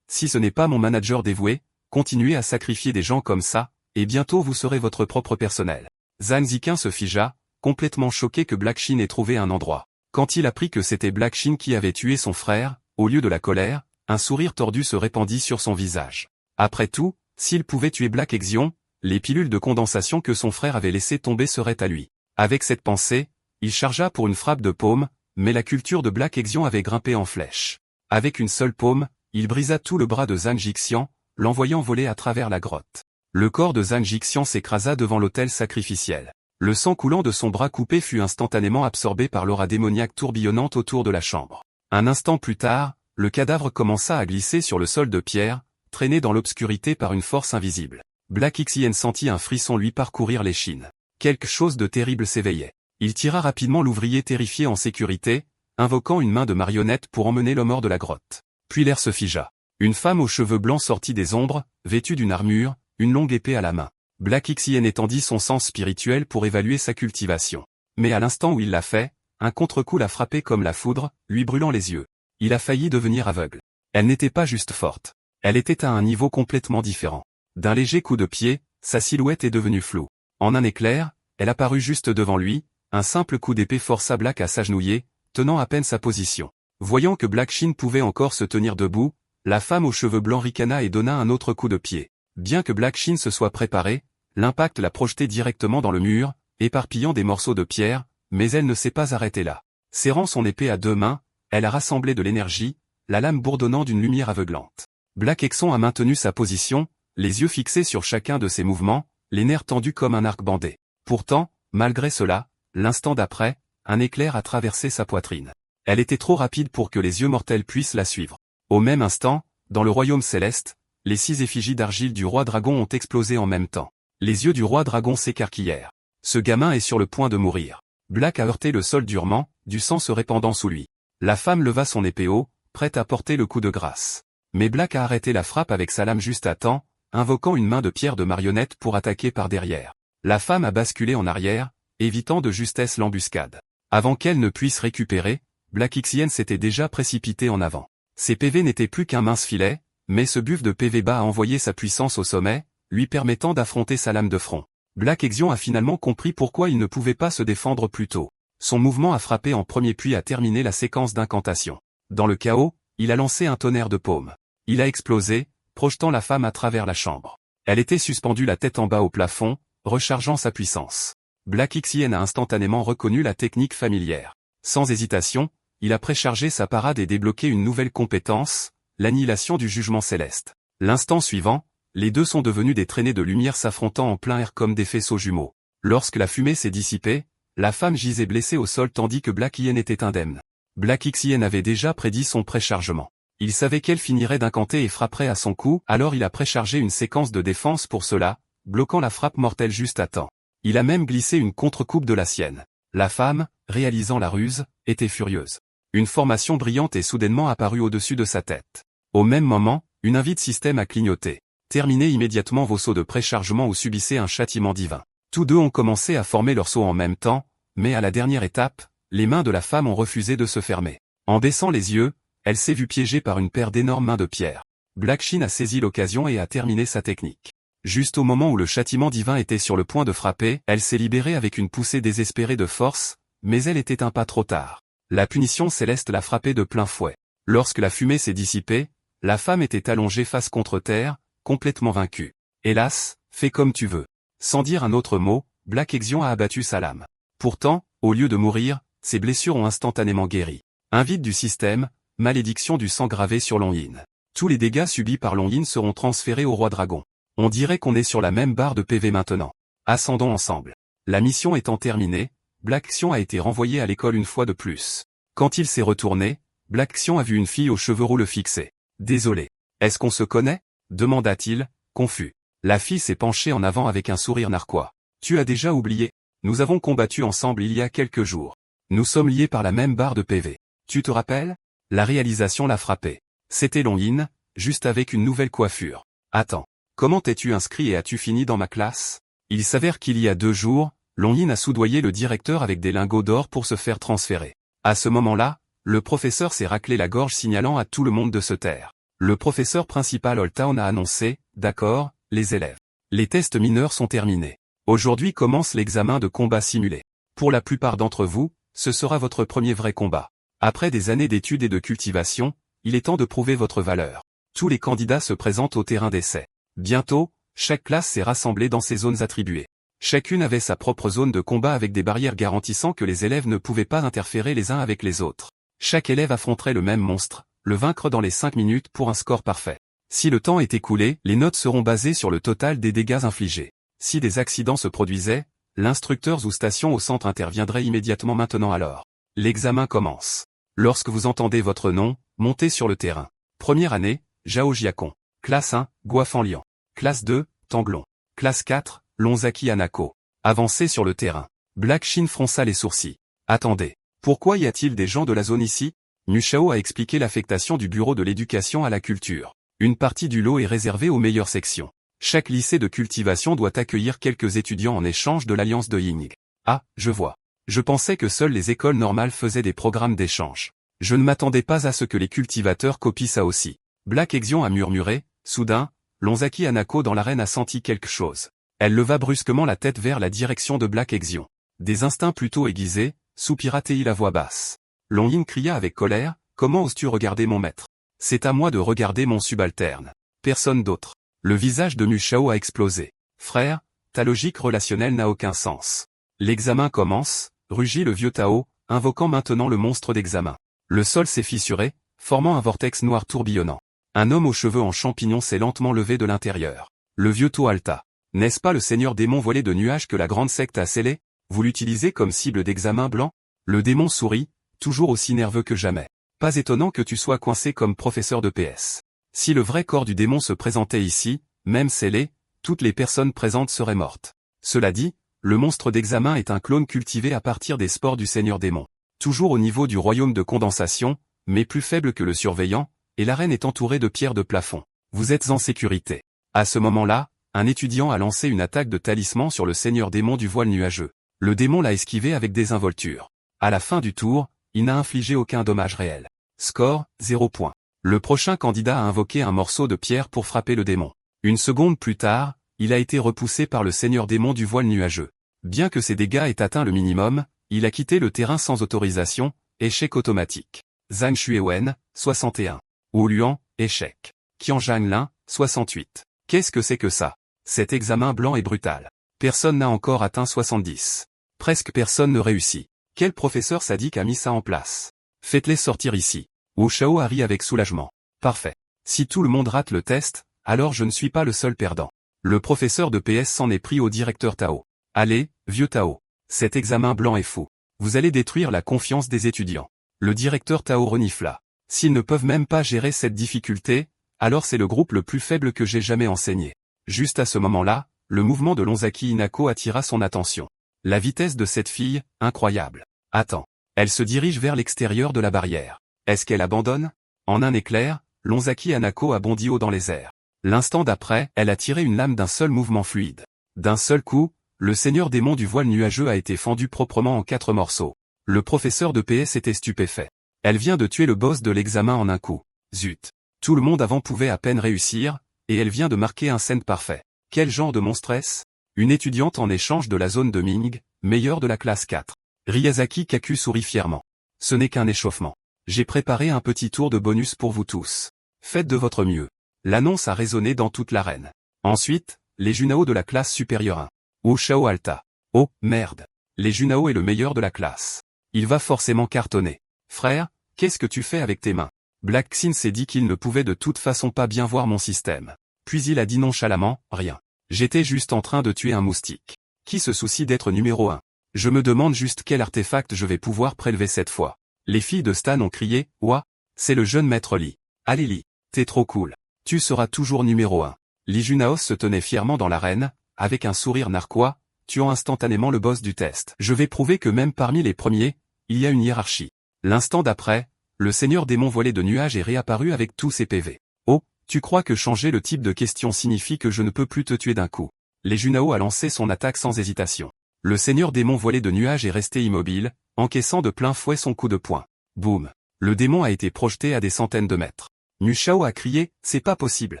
si ce n'est pas mon manager dévoué, continuez à sacrifier des gens comme ça, et bientôt vous serez votre propre personnel. Zanzikin se figea, complètement choqué que Black Shin ait trouvé un endroit. Quand il apprit que c'était Black Shin qui avait tué son frère, au lieu de la colère, un sourire tordu se répandit sur son visage. Après tout, s'il pouvait tuer Black Exion, les pilules de condensation que son frère avait laissées tomber seraient à lui. Avec cette pensée, il chargea pour une frappe de paume, mais la culture de Black Exion avait grimpé en flèche. Avec une seule paume, il brisa tout le bras de Zhang-Jixian, l'envoyant voler à travers la grotte. Le corps de Zhang-Jixian s'écrasa devant l'autel sacrificiel. Le sang coulant de son bras coupé fut instantanément absorbé par l'aura démoniaque tourbillonnante autour de la chambre. Un instant plus tard, le cadavre commença à glisser sur le sol de pierre, traîné dans l'obscurité par une force invisible. Black Xien sentit un frisson lui parcourir l'échine. Quelque chose de terrible s'éveillait. Il tira rapidement l'ouvrier terrifié en sécurité, invoquant une main de marionnette pour emmener l'homme hors de la grotte. Puis l'air se figea. Une femme aux cheveux blancs sortit des ombres, vêtue d'une armure, une longue épée à la main. Black Xien étendit son sens spirituel pour évaluer sa cultivation. Mais à l'instant où il l'a fait, un contre-coup l'a frappé comme la foudre, lui brûlant les yeux. Il a failli devenir aveugle. Elle n'était pas juste forte. Elle était à un niveau complètement différent. D'un léger coup de pied, sa silhouette est devenue floue. En un éclair, elle apparut juste devant lui, un simple coup d'épée força Black à s'agenouiller, tenant à peine sa position. Voyant que Black Shin pouvait encore se tenir debout, la femme aux cheveux blancs ricana et donna un autre coup de pied. Bien que Black Shin se soit préparé, l'impact l'a projeté directement dans le mur, éparpillant des morceaux de pierre, mais elle ne s'est pas arrêtée là. Serrant son épée à deux mains, elle a rassemblé de l'énergie, la lame bourdonnant d'une lumière aveuglante. Black Exon a maintenu sa position, les yeux fixés sur chacun de ses mouvements, les nerfs tendus comme un arc bandé. Pourtant, malgré cela, l'instant d'après, un éclair a traversé sa poitrine. Elle était trop rapide pour que les yeux mortels puissent la suivre. Au même instant, dans le royaume céleste, les 6 effigies d'argile du roi dragon ont explosé en même temps. Les yeux du roi dragon s'écarquillèrent. Ce gamin est sur le point de mourir. Black a heurté le sol durement, du sang se répandant sous lui. La femme leva son épée haut, prête à porter le coup de grâce. Mais Black a arrêté la frappe avec sa lame juste à temps, invoquant une main de pierre de marionnette pour attaquer par derrière. La femme a basculé en arrière, évitant de justesse l'embuscade. Avant qu'elle ne puisse récupérer, Black Xien s'était déjà précipité en avant. Ses PV n'étaient plus qu'un mince filet, mais ce buff de PV bas a envoyé sa puissance au sommet, lui permettant d'affronter sa lame de front. Black Exion a finalement compris pourquoi il ne pouvait pas se défendre plus tôt. Son mouvement a frappé en premier puis a terminé la séquence d'incantation. Dans le chaos, il a lancé un tonnerre de paume. Il a explosé, projetant la femme à travers la chambre. Elle était suspendue la tête en bas au plafond, rechargeant sa puissance. Black Xien a instantanément reconnu la technique familière. Sans hésitation, il a préchargé sa parade et débloqué une nouvelle compétence, l'annihilation du jugement céleste. L'instant suivant, les deux sont devenus des traînées de lumière s'affrontant en plein air comme des faisceaux jumeaux. Lorsque la fumée s'est dissipée, la femme gisait blessée au sol tandis que Black Xien était indemne. Black Xien avait déjà prédit son préchargement. Il savait qu'elle finirait d'incanter et frapperait à son cou, alors il a préchargé une séquence de défense pour cela, bloquant la frappe mortelle juste à temps. Il a même glissé une contre-coupe de la sienne. La femme, réalisant la ruse, était furieuse. Une formation brillante est soudainement apparue au-dessus de sa tête. Au même moment, une invite système a clignoté. Terminez immédiatement vos sauts de préchargement ou subissez un châtiment divin. Tous deux ont commencé à former leurs sauts en même temps, mais à la dernière étape, les mains de la femme ont refusé de se fermer. En baissant les yeux, elle s'est vue piégée par une paire d'énormes mains de pierre. Black Shin a saisi l'occasion et a terminé sa technique. Juste au moment où le châtiment divin était sur le point de frapper, elle s'est libérée avec une poussée désespérée de force, mais elle était un pas trop tard. La punition céleste l'a frappée de plein fouet. Lorsque la fumée s'est dissipée, la femme était allongée face contre terre, complètement vaincue. Hélas, fais comme tu veux. Sans dire un autre mot, Black Exion a abattu sa lame. Pourtant, au lieu de mourir, ses blessures ont instantanément guéri. Invite du système, malédiction du sang gravé sur Longyin. Tous les dégâts subis par Longyin seront transférés au roi dragon. On dirait qu'on est sur la même barre de PV maintenant. Ascendons ensemble. La mission étant terminée, Black Xion a été renvoyé à l'école une fois de plus. Quand il s'est retourné, Black Xion a vu une fille aux cheveux roux le fixer. Désolé. Est-ce qu'on se connaît? Demanda-t-il, confus. La fille s'est penchée en avant avec un sourire narquois. Tu as déjà oublié? Nous avons combattu ensemble il y a quelques jours. Nous sommes liés par la même barre de PV. Tu te rappelles? La réalisation l'a frappé. C'était Longyin, juste avec une nouvelle coiffure. Attends. Comment t'es-tu inscrit et as-tu fini dans ma classe? Il s'avère qu'il y a 2 jours, Longyin a soudoyé le directeur avec des lingots d'or pour se faire transférer. À ce moment-là, le professeur s'est raclé la gorge signalant à tout le monde de se taire. Le professeur principal Old Town a annoncé, d'accord, les élèves. Les tests mineurs sont terminés. Aujourd'hui commence l'examen de combat simulé. Pour la plupart d'entre vous, ce sera votre premier vrai combat. Après des années d'études et de cultivation, il est temps de prouver votre valeur. Tous les candidats se présentent au terrain d'essai. Bientôt, chaque classe s'est rassemblée dans ses zones attribuées. Chacune avait sa propre zone de combat avec des barrières garantissant que les élèves ne pouvaient pas interférer les uns avec les autres. Chaque élève affronterait le même monstre, le vaincre dans les 5 minutes pour un score parfait. Si le temps est écoulé, les notes seront basées sur le total des dégâts infligés. Si des accidents se produisaient, l'instructeur ou station au centre interviendrait immédiatement maintenant alors. L'examen commence. Lorsque vous entendez votre nom, montez sur le terrain. Première année, Jao Jiakon. Classe 1, Guafanlian. Classe 2, Tanglon. Classe 4, Lonzaki Hanako. Avancez sur le terrain. Black Shin fronça les sourcils. Attendez. Pourquoi y a-t-il des gens de la zone ici? Nushao a expliqué l'affectation du bureau de l'éducation à la culture. Une partie du lot est réservée aux meilleures sections. Chaque lycée de cultivation doit accueillir quelques étudiants en échange de l'alliance de Ying. Ah, je vois. Je pensais que seules les écoles normales faisaient des programmes d'échange. Je ne m'attendais pas à ce que les cultivateurs copient ça aussi. Black Exion a murmuré. Soudain, Lonzaki Hanako dans l'arène a senti quelque chose. Elle leva brusquement la tête vers la direction de Black Exion. Des instincts plutôt aiguisés, soupira-t-il à voix basse. Long Ying cria avec colère, comment oses-tu regarder mon maître? C'est à moi de regarder mon subalterne. Personne d'autre. Le visage de Nushao a explosé. Frère, ta logique relationnelle n'a aucun sens. L'examen commence, rugit le vieux Tao, invoquant maintenant le monstre d'examen. Le sol s'est fissuré, formant un vortex noir tourbillonnant. Un homme aux cheveux en champignon s'est lentement levé de l'intérieur. Le vieux Tao halta. N'est-ce pas le seigneur démon voilé de nuages que la grande secte a scellé? Vous l'utilisez comme cible d'examen blanc? Le démon sourit, toujours aussi nerveux que jamais. Pas étonnant que tu sois coincé comme professeur de PS. Si le vrai corps du démon se présentait ici, même scellé, toutes les personnes présentes seraient mortes. Cela dit, le monstre d'examen est un clone cultivé à partir des spores du seigneur démon. Toujours au niveau du royaume de condensation, mais plus faible que le surveillant, et l'arène est entourée de pierres de plafond. Vous êtes en sécurité. À ce moment-là, un étudiant a lancé une attaque de talisman sur le seigneur démon du voile nuageux. Le démon l'a esquivé avec désinvolture. À la fin du tour, il n'a infligé aucun dommage réel. Score, 0 points. Le prochain candidat a invoqué un morceau de pierre pour frapper le démon. Une seconde plus tard, il a été repoussé par le seigneur démon du voile nuageux. Bien que ses dégâts aient atteint le minimum, il a quitté le terrain sans autorisation, échec automatique. Zhang Xuewen, 61. Wu Luan, échec. Qian Zhanglin, 68. Qu'est-ce que c'est que ça? Cet examen blanc est brutal. Personne n'a encore atteint 70. Presque personne ne réussit. Quel professeur sadique a mis ça en place? Faites-les sortir ici. Wu Shao a ri avec soulagement. Parfait. Si tout le monde rate le test, alors je ne suis pas le seul perdant. Le professeur de PS s'en est pris au directeur Tao. Allez, vieux Tao. Cet examen blanc est fou. Vous allez détruire la confiance des étudiants. Le directeur Tao renifla. S'ils ne peuvent même pas gérer cette difficulté, alors c'est le groupe le plus faible que j'ai jamais enseigné. Juste à ce moment-là, le mouvement de Lonzaki Hanako attira son attention. La vitesse de cette fille, incroyable. Attends. Elle se dirige vers l'extérieur de la barrière. Est-ce qu'elle abandonne? En un éclair, Lonzaki Hanako a bondi haut dans les airs. L'instant d'après, elle a tiré une lame d'un seul mouvement fluide. D'un seul coup, le seigneur démon du voile nuageux a été fendu proprement en 4 morceaux. Le professeur de PS était stupéfait. Elle vient de tuer le boss de l'examen en un coup. Zut. Tout le monde avant pouvait à peine réussir, et elle vient de marquer un scène parfait. Quel genre de monstre est-ce? Une étudiante en échange de la zone de Ming, meilleure de la classe 4. Ryazaki Kaku sourit fièrement. Ce n'est qu'un échauffement. J'ai préparé un petit tour de bonus pour vous tous. Faites de votre mieux. L'annonce a résonné dans toute l'arène. Ensuite, les Junao de la classe supérieure 1. Wu Shao Alta. Oh, merde. Les Junao est le meilleur de la classe. Il va forcément cartonner. Frère, qu'est-ce que tu fais avec tes mains? Black Xin s'est dit qu'il ne pouvait de toute façon pas bien voir mon système. Puis il a dit nonchalamment, rien. J'étais juste en train de tuer un moustique. Qui se soucie d'être numéro 1? Je me demande juste quel artefact je vais pouvoir prélever cette fois. Les filles de Stan ont crié, ouah, c'est le jeune maître Li. Allez Li, t'es trop cool. Tu seras toujours numéro 1. Li Junaos se tenait fièrement dans l'arène, avec un sourire narquois, tuant instantanément le boss du test. Je vais prouver que même parmi les premiers, il y a une hiérarchie. L'instant d'après, le seigneur démon voilé de nuages est réapparu avec tous ses PV. Oh, tu crois que changer le type de question signifie que je ne peux plus te tuer d'un coup? Les Junao a lancé son attaque sans hésitation. Le seigneur démon voilé de nuages est resté immobile, encaissant de plein fouet son coup de poing. Boum. Le démon a été projeté à des centaines de mètres. Nushao a crié, c'est pas possible.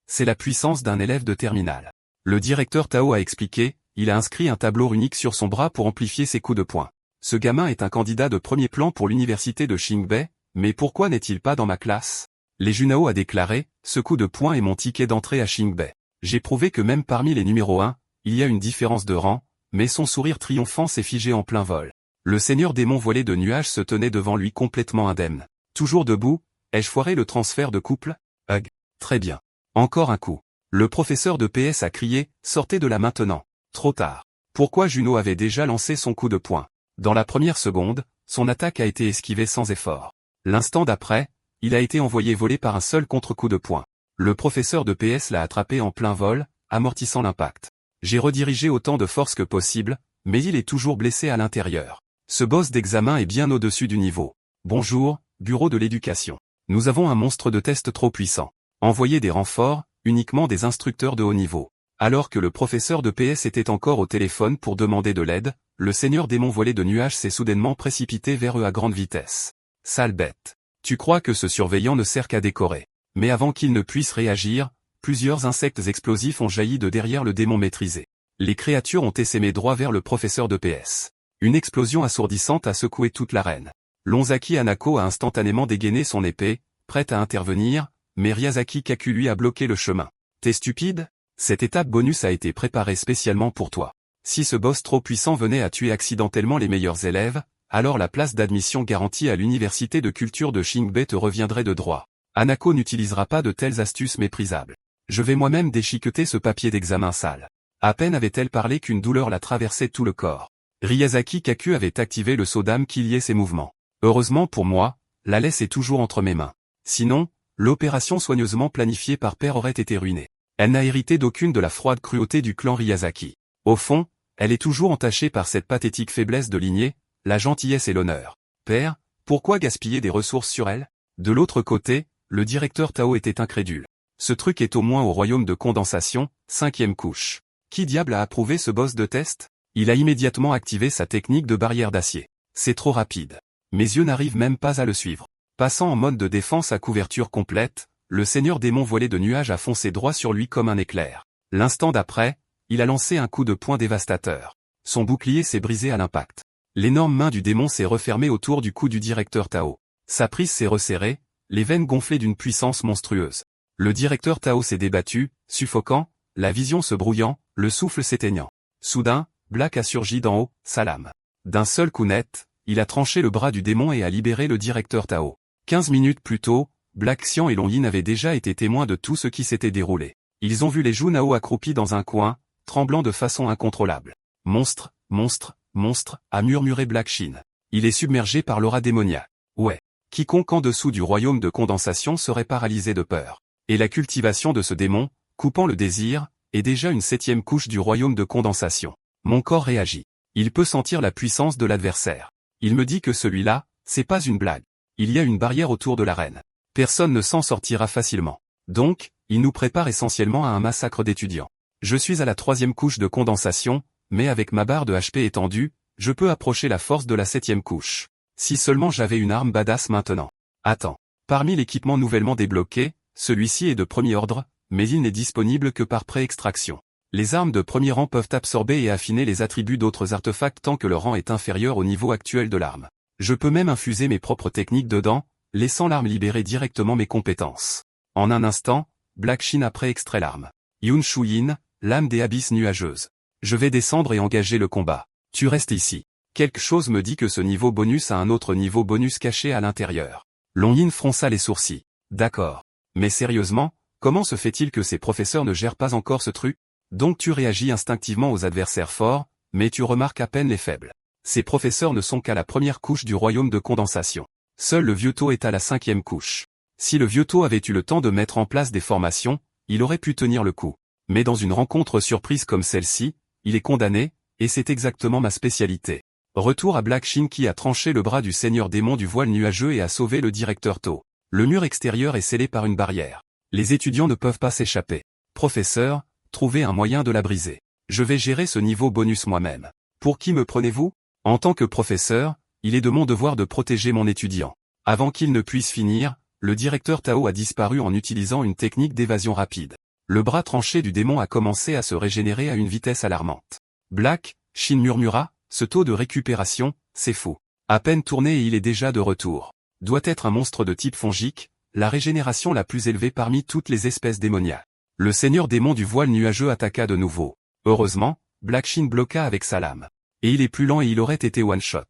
C'est la puissance d'un élève de terminale. Le directeur Tao a expliqué, il a inscrit un tableau unique sur son bras pour amplifier ses coups de poing. Ce gamin est un candidat de premier plan pour l'université de Qingbei, mais pourquoi n'est-il pas dans ma classe? Les Junao a déclaré, ce coup de poing est mon ticket d'entrée à Xingbei. J'ai prouvé que même parmi les numéros 1, il y a une différence de rang, mais son sourire triomphant s'est figé en plein vol. Le seigneur démon voilé de nuages se tenait devant lui complètement indemne. Toujours debout, ai-je foiré le transfert de couple? Hug. Très bien. Encore un coup. Le professeur de PS a crié, sortez de là maintenant. Trop tard. Pourquoi Juno avait déjà lancé son coup de poing? Dans la première seconde, son attaque a été esquivée sans effort. L'instant d'après, il a été envoyé voler par un seul contre-coup de poing. Le professeur de PS l'a attrapé en plein vol, amortissant l'impact. J'ai redirigé autant de force que possible, mais il est toujours blessé à l'intérieur. Ce boss d'examen est bien au-dessus du niveau. Bonjour, bureau de l'éducation. Nous avons un monstre de test trop puissant. Envoyez des renforts, uniquement des instructeurs de haut niveau. Alors que le professeur de PS était encore au téléphone pour demander de l'aide, le seigneur démon voilé de nuages s'est soudainement précipité vers eux à grande vitesse. Sale bête. Tu crois que ce surveillant ne sert qu'à décorer. Mais avant qu'il ne puisse réagir, plusieurs insectes explosifs ont jailli de derrière le démon maîtrisé. Les créatures ont essaimé droit vers le professeur de PS. Une explosion assourdissante a secoué toute l'arène. Lonzaki Hanako a instantanément dégainé son épée, prête à intervenir, mais Ryazaki Kaku lui a bloqué le chemin. T'es stupide? Cette étape bonus a été préparée spécialement pour toi. Si ce boss trop puissant venait à tuer accidentellement les meilleurs élèves, alors la place d'admission garantie à l'université de culture de Xingbei te reviendrait de droit. Hanako n'utilisera pas de telles astuces méprisables. Je vais moi-même déchiqueter ce papier d'examen sale. À peine avait-elle parlé qu'une douleur la traversait tout le corps. Ryazaki Kaku avait activé le saut d'âme qui liait ses mouvements. Heureusement pour moi, la laisse est toujours entre mes mains. Sinon, l'opération soigneusement planifiée par Père aurait été ruinée. Elle n'a hérité d'aucune de la froide cruauté du clan Ryazaki. Au fond, elle est toujours entachée par cette pathétique faiblesse de lignée, la gentillesse et l'honneur. Père, pourquoi gaspiller des ressources sur elle? De l'autre côté, le directeur Tao était incrédule. Ce truc est au moins au royaume de condensation, 5e couche. Qui diable a approuvé ce boss de test? Il a immédiatement activé sa technique de barrière d'acier. C'est trop rapide. Mes yeux n'arrivent même pas à le suivre. Passant en mode de défense à couverture complète, le seigneur démon voilé de nuages a foncé droit sur lui comme un éclair. L'instant d'après, il a lancé un coup de poing dévastateur. Son bouclier s'est brisé à l'impact. L'énorme main du démon s'est refermée autour du cou du directeur Tao. Sa prise s'est resserrée, les veines gonflées d'une puissance monstrueuse. Le directeur Tao s'est débattu, suffocant, la vision se brouillant, le souffle s'éteignant. Soudain, Black a surgi d'en haut, sa lame. D'un seul coup net, il a tranché le bras du démon et a libéré le directeur Tao. 15 minutes plus tôt, Black Xian et Long Yin avaient déjà été témoins de tout ce qui s'était déroulé. Ils ont vu les Junao accroupis dans un coin, tremblant de façon incontrôlable. Monstre, monstre, monstre, a murmuré Black Shin. Il est submergé par l'aura démoniaque. Ouais. Quiconque en dessous du royaume de condensation serait paralysé de peur. Et la cultivation de ce démon, coupant le désir, est déjà une 7e couche du royaume de condensation. Mon corps réagit. Il peut sentir la puissance de l'adversaire. Il me dit que celui-là, c'est pas une blague. Il y a une barrière autour de l'arène. Personne ne s'en sortira facilement. Donc, il nous prépare essentiellement à un massacre d'étudiants. Je suis à la 3e couche de condensation, mais avec ma barre de HP étendue, je peux approcher la force de la 7e couche. Si seulement j'avais une arme badass maintenant. Attends. Parmi l'équipement nouvellement débloqué, celui-ci est de premier ordre, mais il n'est disponible que par pré-extraction. Les armes de premier rang peuvent absorber et affiner les attributs d'autres artefacts tant que leur rang est inférieur au niveau actuel de l'arme. Je peux même infuser mes propres techniques dedans, laissant l'arme libérer directement mes compétences. En un instant, Black Shin a pré-extrait l'arme. Yun Shuyin, l'âme des abysses nuageuses. Je vais descendre et engager le combat. Tu restes ici. Quelque chose me dit que ce niveau bonus a un autre niveau bonus caché à l'intérieur. Long Yin fronça les sourcils. D'accord. Mais sérieusement, comment se fait-il que ces professeurs ne gèrent pas encore ce truc? Donc tu réagis instinctivement aux adversaires forts, mais tu remarques à peine les faibles. Ces professeurs ne sont qu'à la première couche du royaume de condensation. Seul le vieux taux est à la 5e couche. Si le vieux taux avait eu le temps de mettre en place des formations, il aurait pu tenir le coup. Mais dans une rencontre surprise comme celle-ci, il est condamné, et c'est exactement ma spécialité. Retour à Black Shin qui a tranché le bras du seigneur démon du voile nuageux et a sauvé le directeur Tao. Le mur extérieur est scellé par une barrière. Les étudiants ne peuvent pas s'échapper. Professeur, trouvez un moyen de la briser. Je vais gérer ce niveau bonus moi-même. Pour qui me prenez-vous? En tant que professeur, il est de mon devoir de protéger mon étudiant. Avant qu'il ne puisse finir, le directeur Tao a disparu en utilisant une technique d'évasion rapide. Le bras tranché du démon a commencé à se régénérer à une vitesse alarmante. Black, Shin murmura, ce taux de récupération, c'est fou. À peine tourné et il est déjà de retour. Doit être un monstre de type fongique, la régénération la plus élevée parmi toutes les espèces démoniaques. Le seigneur démon du voile nuageux attaqua de nouveau. Heureusement, Black Shin bloqua avec sa lame. Et il est plus lent et il aurait été one-shot.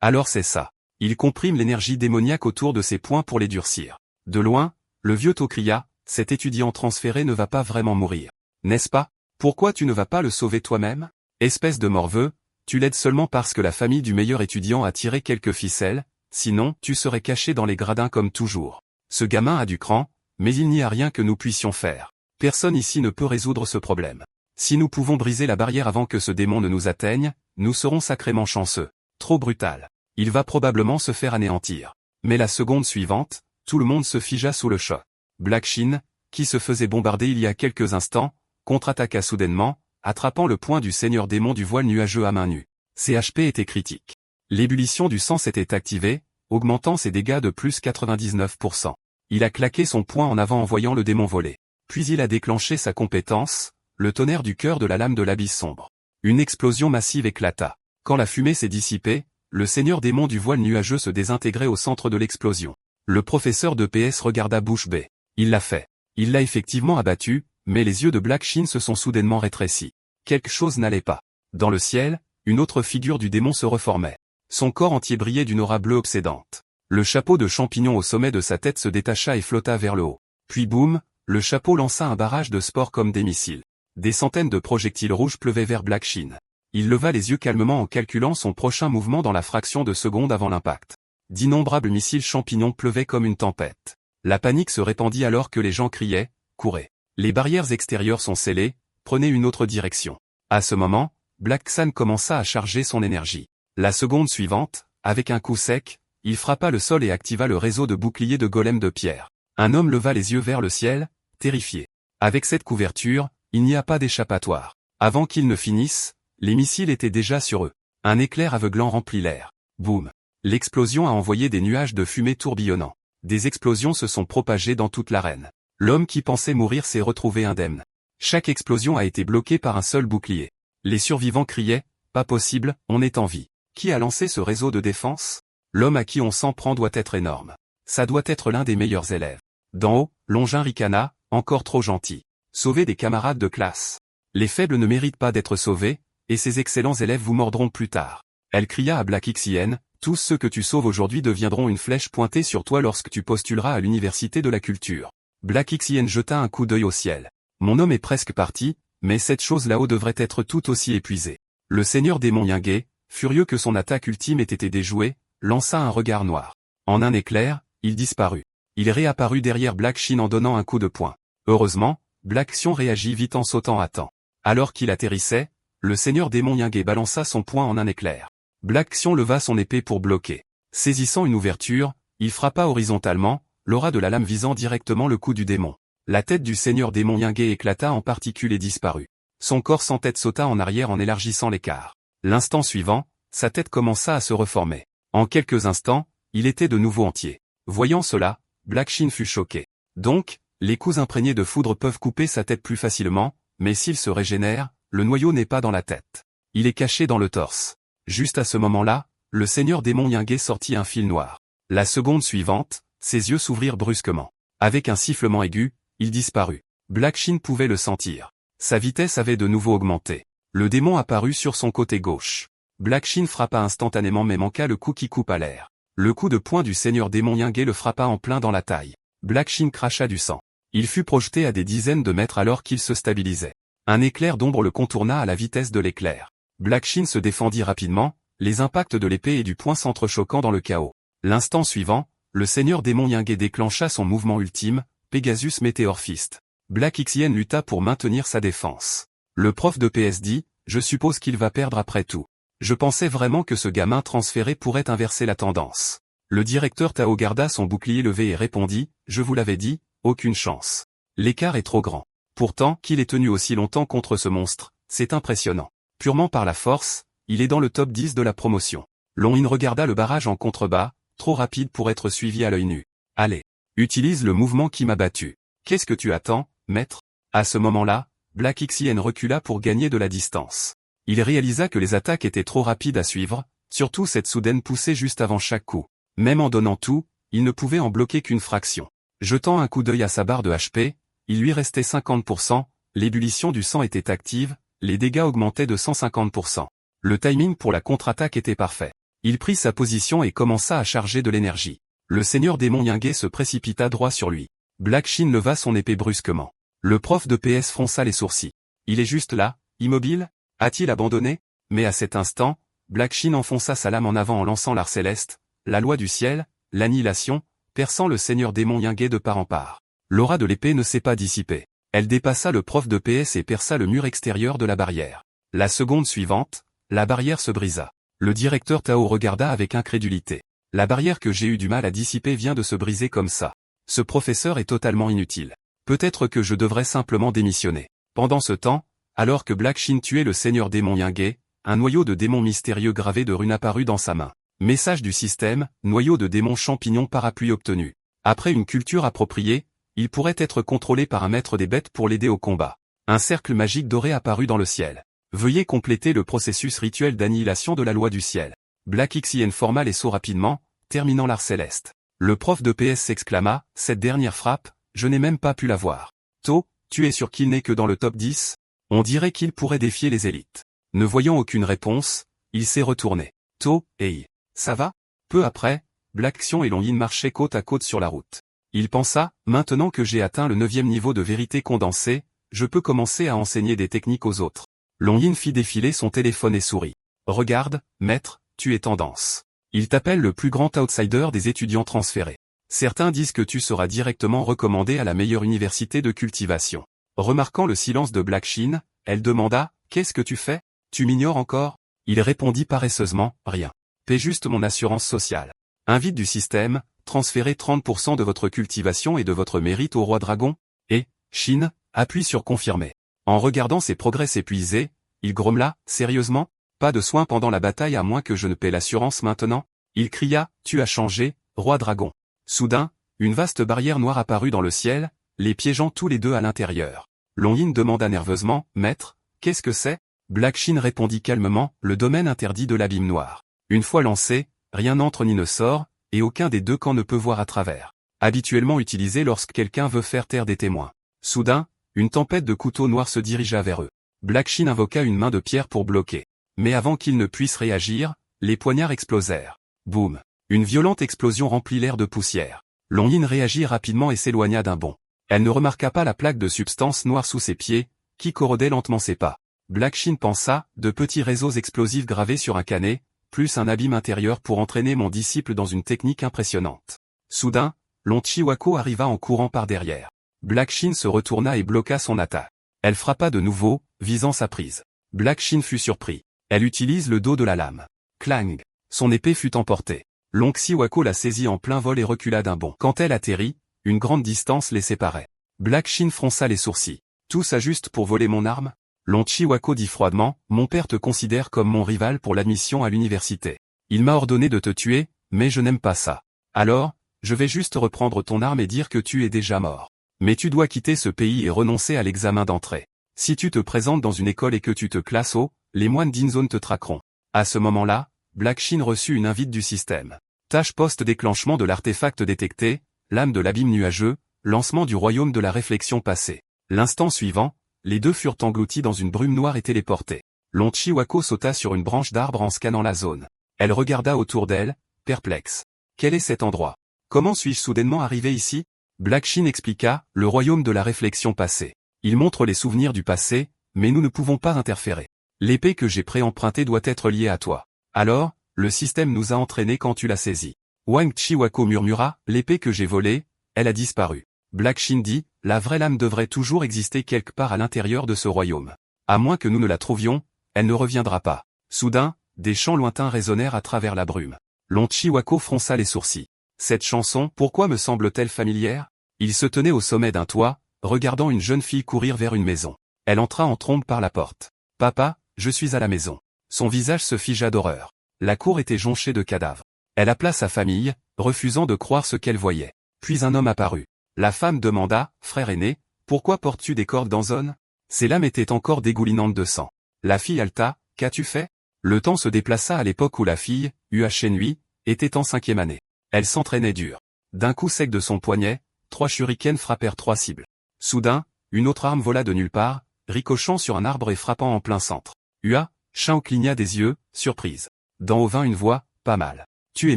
Alors c'est ça. Il comprime l'énergie démoniaque autour de ses poings pour les durcir. De loin, le vieux To cria, cet étudiant transféré ne va pas vraiment mourir. N'est-ce pas? Pourquoi tu ne vas pas le sauver toi-même? Espèce de morveux, tu l'aides seulement parce que la famille du meilleur étudiant a tiré quelques ficelles, sinon tu serais caché dans les gradins comme toujours. Ce gamin a du cran, mais il n'y a rien que nous puissions faire. Personne ici ne peut résoudre ce problème. Si nous pouvons briser la barrière avant que ce démon ne nous atteigne, nous serons sacrément chanceux. Trop brutal. Il va probablement se faire anéantir. Mais la seconde suivante, tout le monde se figea sous le choc. Black Shin, qui se faisait bombarder il y a quelques instants, contre-attaqua soudainement, attrapant le poing du seigneur démon du voile nuageux à main nue. Ses HP étaient critiques. L'ébullition du sang s'était activée, augmentant ses dégâts de plus 99%. Il a claqué son poing en avant en voyant le démon voler. Puis il a déclenché sa compétence, le tonnerre du cœur de la lame de l'abysse sombre. Une explosion massive éclata. Quand la fumée s'est dissipée, le seigneur démon du voile nuageux se désintégrait au centre de l'explosion. Le professeur de PS regarda bouche bée. Il l'a fait. Il l'a effectivement abattu, mais les yeux de Black Shin se sont soudainement rétrécis. Quelque chose n'allait pas. Dans le ciel, une autre figure du démon se reformait. Son corps entier brillait d'une aura bleue obsédante. Le chapeau de champignon au sommet de sa tête se détacha et flotta vers le haut. Puis boum, le chapeau lança un barrage de spores comme des missiles. Des centaines de projectiles rouges pleuvaient vers Black Shin. Il leva les yeux calmement en calculant son prochain mouvement dans la fraction de seconde avant l'impact. D'innombrables missiles champignons pleuvaient comme une tempête. La panique se répandit alors que les gens criaient, courez. Les barrières extérieures sont scellées, prenez une autre direction. À ce moment, Black Xan commença à charger son énergie. La seconde suivante, avec un coup sec, il frappa le sol et activa le réseau de boucliers de golem de pierre. Un homme leva les yeux vers le ciel, terrifié. Avec cette couverture, il n'y a pas d'échappatoire. Avant qu'ils ne finissent, les missiles étaient déjà sur eux. Un éclair aveuglant remplit l'air. Boum. L'explosion a envoyé des nuages de fumée tourbillonnants. Des explosions se sont propagées dans toute l'arène. L'homme qui pensait mourir s'est retrouvé indemne. Chaque explosion a été bloquée par un seul bouclier. Les survivants criaient, pas possible, on est en vie. Qui a lancé ce réseau de défense? L'homme à qui on s'en prend doit être énorme. Ça doit être l'un des meilleurs élèves. D'en haut, Longin ricana, encore trop gentil. Sauver des camarades de classe. Les faibles ne méritent pas d'être sauvés, et ces excellents élèves vous mordront plus tard. Elle cria à Black Xien, tous ceux que tu sauves aujourd'hui deviendront une flèche pointée sur toi lorsque tu postuleras à l'université de la culture. Black Xien jeta un coup d'œil au ciel. Mon homme est presque parti, mais cette chose là-haut devrait être tout aussi épuisée. Le seigneur démon Yingé, furieux que son attaque ultime ait été déjouée, lança un regard noir. En un éclair, il disparut. Il réapparut derrière Black Shin en donnant un coup de poing. Heureusement, Black Xion réagit vite en sautant à temps. Alors qu'il atterrissait, le seigneur démon Yingé balança son poing en un éclair. Black Xion leva son épée pour bloquer. Saisissant une ouverture, il frappa horizontalement, l'aura de la lame visant directement le cou du démon. La tête du seigneur démon Yingé éclata en particules et disparut. Son corps sans tête sauta en arrière en élargissant l'écart. L'instant suivant, sa tête commença à se reformer. En quelques instants, il était de nouveau entier. Voyant cela, Black Shin fut choqué. Donc, les coups imprégnés de foudre peuvent couper sa tête plus facilement, mais s'il se régénère, le noyau n'est pas dans la tête. Il est caché dans le torse. Juste à ce moment-là, le seigneur démon Yingé sortit un fil noir. La seconde suivante, ses yeux s'ouvrirent brusquement. Avec un sifflement aigu, il disparut. Black Shin pouvait le sentir. Sa vitesse avait de nouveau augmenté. Le démon apparut sur son côté gauche. Black Shin frappa instantanément mais manqua le coup qui coupe à l'air. Le coup de poing du seigneur démon Yingé le frappa en plein dans la taille. Black Shin cracha du sang. Il fut projeté à des dizaines de mètres alors qu'il se stabilisait. Un éclair d'ombre le contourna à la vitesse de l'éclair. Black Shin se défendit rapidement, les impacts de l'épée et du poing s'entrechoquant dans le chaos. L'instant suivant, le seigneur démon Yingé déclencha son mouvement ultime, Pegasus Meteor Fist. Black Xien lutta pour maintenir sa défense. Le prof de PS dit, je suppose qu'il va perdre après tout. Je pensais vraiment que ce gamin transféré pourrait inverser la tendance. Le directeur Tao garda son bouclier levé et répondit, je vous l'avais dit, aucune chance. L'écart est trop grand. Pourtant, qu'il ait tenu aussi longtemps contre ce monstre, c'est impressionnant. Purement par la force, il est dans le top 10 de la promotion. Long In regarda le barrage en contrebas, trop rapide pour être suivi à l'œil nu. Allez, utilise le mouvement qui m'a battu. Qu'est-ce que tu attends, maître? À ce moment-là, Black Xien recula pour gagner de la distance. Il réalisa que les attaques étaient trop rapides à suivre, surtout cette soudaine poussée juste avant chaque coup. Même en donnant tout, il ne pouvait en bloquer qu'une fraction. Jetant un coup d'œil à sa barre de HP, il lui restait 50%, l'ébullition du sang était active, les dégâts augmentaient de 150%. Le timing pour la contre-attaque était parfait. Il prit sa position et commença à charger de l'énergie. Le seigneur démon Yingé se précipita droit sur lui. Black Shin leva son épée brusquement. Le prof de PS fronça les sourcils. Il est juste là, immobile? A-t-il abandonné? Mais à cet instant, Black Shin enfonça sa lame en avant en lançant l'art céleste, la loi du ciel, l'annihilation, perçant le seigneur démon Yingé de part en part. L'aura de l'épée ne s'est pas dissipée. Elle dépassa le prof de PS et perça le mur extérieur de la barrière. La seconde suivante, la barrière se brisa. Le directeur Tao regarda avec incrédulité. La barrière que j'ai eu du mal à dissiper vient de se briser comme ça. Ce professeur est totalement inutile. Peut-être que je devrais simplement démissionner. Pendant ce temps, alors que Black Shin tuait le seigneur démon Yingé, un noyau de démon mystérieux gravé de runes apparut dans sa main. Message du système, noyau de démon champignon parapluie obtenu. Après une culture appropriée, il pourrait être contrôlé par un maître des bêtes pour l'aider au combat. Un cercle magique doré apparut dans le ciel. Veuillez compléter le processus rituel d'annihilation de la loi du ciel. Black Xien forma les sauts rapidement, terminant l'art céleste. Le prof de PS s'exclama, cette dernière frappe, je n'ai même pas pu la voir. To, tu es sûr qu'il n'est que dans le top 10? On dirait qu'il pourrait défier les élites. Ne voyant aucune réponse, il s'est retourné. To, hey. Ça va? Peu après, Black Xion et Long Yin marchaient côte à côte sur la route. Il pensa, maintenant que j'ai atteint le 9e niveau de vérité condensée, je peux commencer à enseigner des techniques aux autres. Long Yin fit défiler son téléphone et sourit. Regarde, maître, tu es tendance. Il t'appelle le plus grand outsider des étudiants transférés. Certains disent que tu seras directement recommandé à la meilleure université de cultivation. Remarquant le silence de Black Shin, elle demanda, qu'est-ce que tu fais? Tu m'ignores encore? Il répondit paresseusement, rien. Paie juste mon assurance sociale. Invite du système, transférez 30% de votre cultivation et de votre mérite au roi dragon. Et, Shin, appuie sur confirmer. En regardant ses progrès s'épuiser, il grommela, sérieusement? Pas de soins pendant la bataille à moins que je ne paie l'assurance maintenant? Il cria, tu as changé, roi dragon. Soudain, une vaste barrière noire apparut dans le ciel, les piégeant tous les deux à l'intérieur. Long Yin demanda nerveusement, maître, qu'est-ce que c'est? Black Shin répondit calmement, le domaine interdit de l'abîme noir. Une fois lancé, rien n'entre ni ne sort, et aucun des deux camps ne peut voir à travers. Habituellement utilisé lorsque quelqu'un veut faire taire des témoins. Soudain, une tempête de couteaux noirs se dirigea vers eux. Black Shin invoqua une main de pierre pour bloquer. Mais avant qu'ils ne puissent réagir, les poignards explosèrent. Boum! Une violente explosion remplit l'air de poussière. Long Yin réagit rapidement et s'éloigna d'un bond. Elle ne remarqua pas la plaque de substance noire sous ses pieds, qui corrodait lentement ses pas. Black Shin pensa, de petits réseaux explosifs gravés sur un canet, plus un abîme intérieur pour entraîner mon disciple dans une technique impressionnante. Soudain, Long Chiwako arriva en courant par derrière. Black Shin se retourna et bloqua son attaque. Elle frappa de nouveau, visant sa prise. Black Shin fut surpris. Elle utilise le dos de la lame. Clang! Son épée fut emportée. Long Chiwako la saisit en plein vol et recula d'un bond. Quand elle atterrit, une grande distance les séparait. Black Shin fronça les sourcils. Tout ça juste pour voler mon arme? Long Chiwako dit froidement, mon père te considère comme mon rival pour l'admission à l'université. Il m'a ordonné de te tuer, mais je n'aime pas ça. Alors, je vais juste reprendre ton arme et dire que tu es déjà mort. Mais tu dois quitter ce pays et renoncer à l'examen d'entrée. Si tu te présentes dans une école et que tu te classes haut, les moines d'Inzone te traqueront. À ce moment-là, Black Shin reçut une invite du système. Tâche post-déclenchement de l'artefact détecté, lame de l'abîme nuageux, lancement du royaume de la réflexion passée. L'instant suivant, les deux furent engloutis dans une brume noire et téléportés. Long Chiwako sauta sur une branche d'arbre en scannant la zone. Elle regarda autour d'elle, perplexe. Quel est cet endroit? Comment suis-je soudainement arrivé ici? Black Shin expliqua, le royaume de la réflexion passée. Il montre les souvenirs du passé, mais nous ne pouvons pas interférer. L'épée que j'ai préempruntée doit être liée à toi. Alors, le système nous a entraînés quand tu l'as saisie. Wang Chiwako murmura, l'épée que j'ai volée, elle a disparu. Black Shin dit, la vraie lame devrait toujours exister quelque part à l'intérieur de ce royaume. À moins que nous ne la trouvions, elle ne reviendra pas. Soudain, des chants lointains résonnèrent à travers la brume. Long Chiwako fronça les sourcils. Cette chanson, pourquoi me semble-t-elle familière? Il se tenait au sommet d'un toit, regardant une jeune fille courir vers une maison. Elle entra en trombe par la porte. Papa, je suis à la maison. Son visage se figea d'horreur. La cour était jonchée de cadavres. Elle appela sa famille, refusant de croire ce qu'elle voyait. Puis un homme apparut. La femme demanda, frère aîné, pourquoi portes-tu des cordes dans zone? Ses lames étaient encore dégoulinantes de sang. La fille haleta, qu'as-tu fait? Le temps se déplaça à l'époque où la fille, Hua Shenhui, était en 5e année. Elle s'entraînait dur. D'un coup sec de son poignet, 3 shurikens frappèrent 3 cibles. Soudain, une autre arme vola de nulle part, ricochant sur un arbre et frappant en plein centre. Hua, Shao cligna des yeux, surprise. D'en haut vint une voix, pas mal. Tu es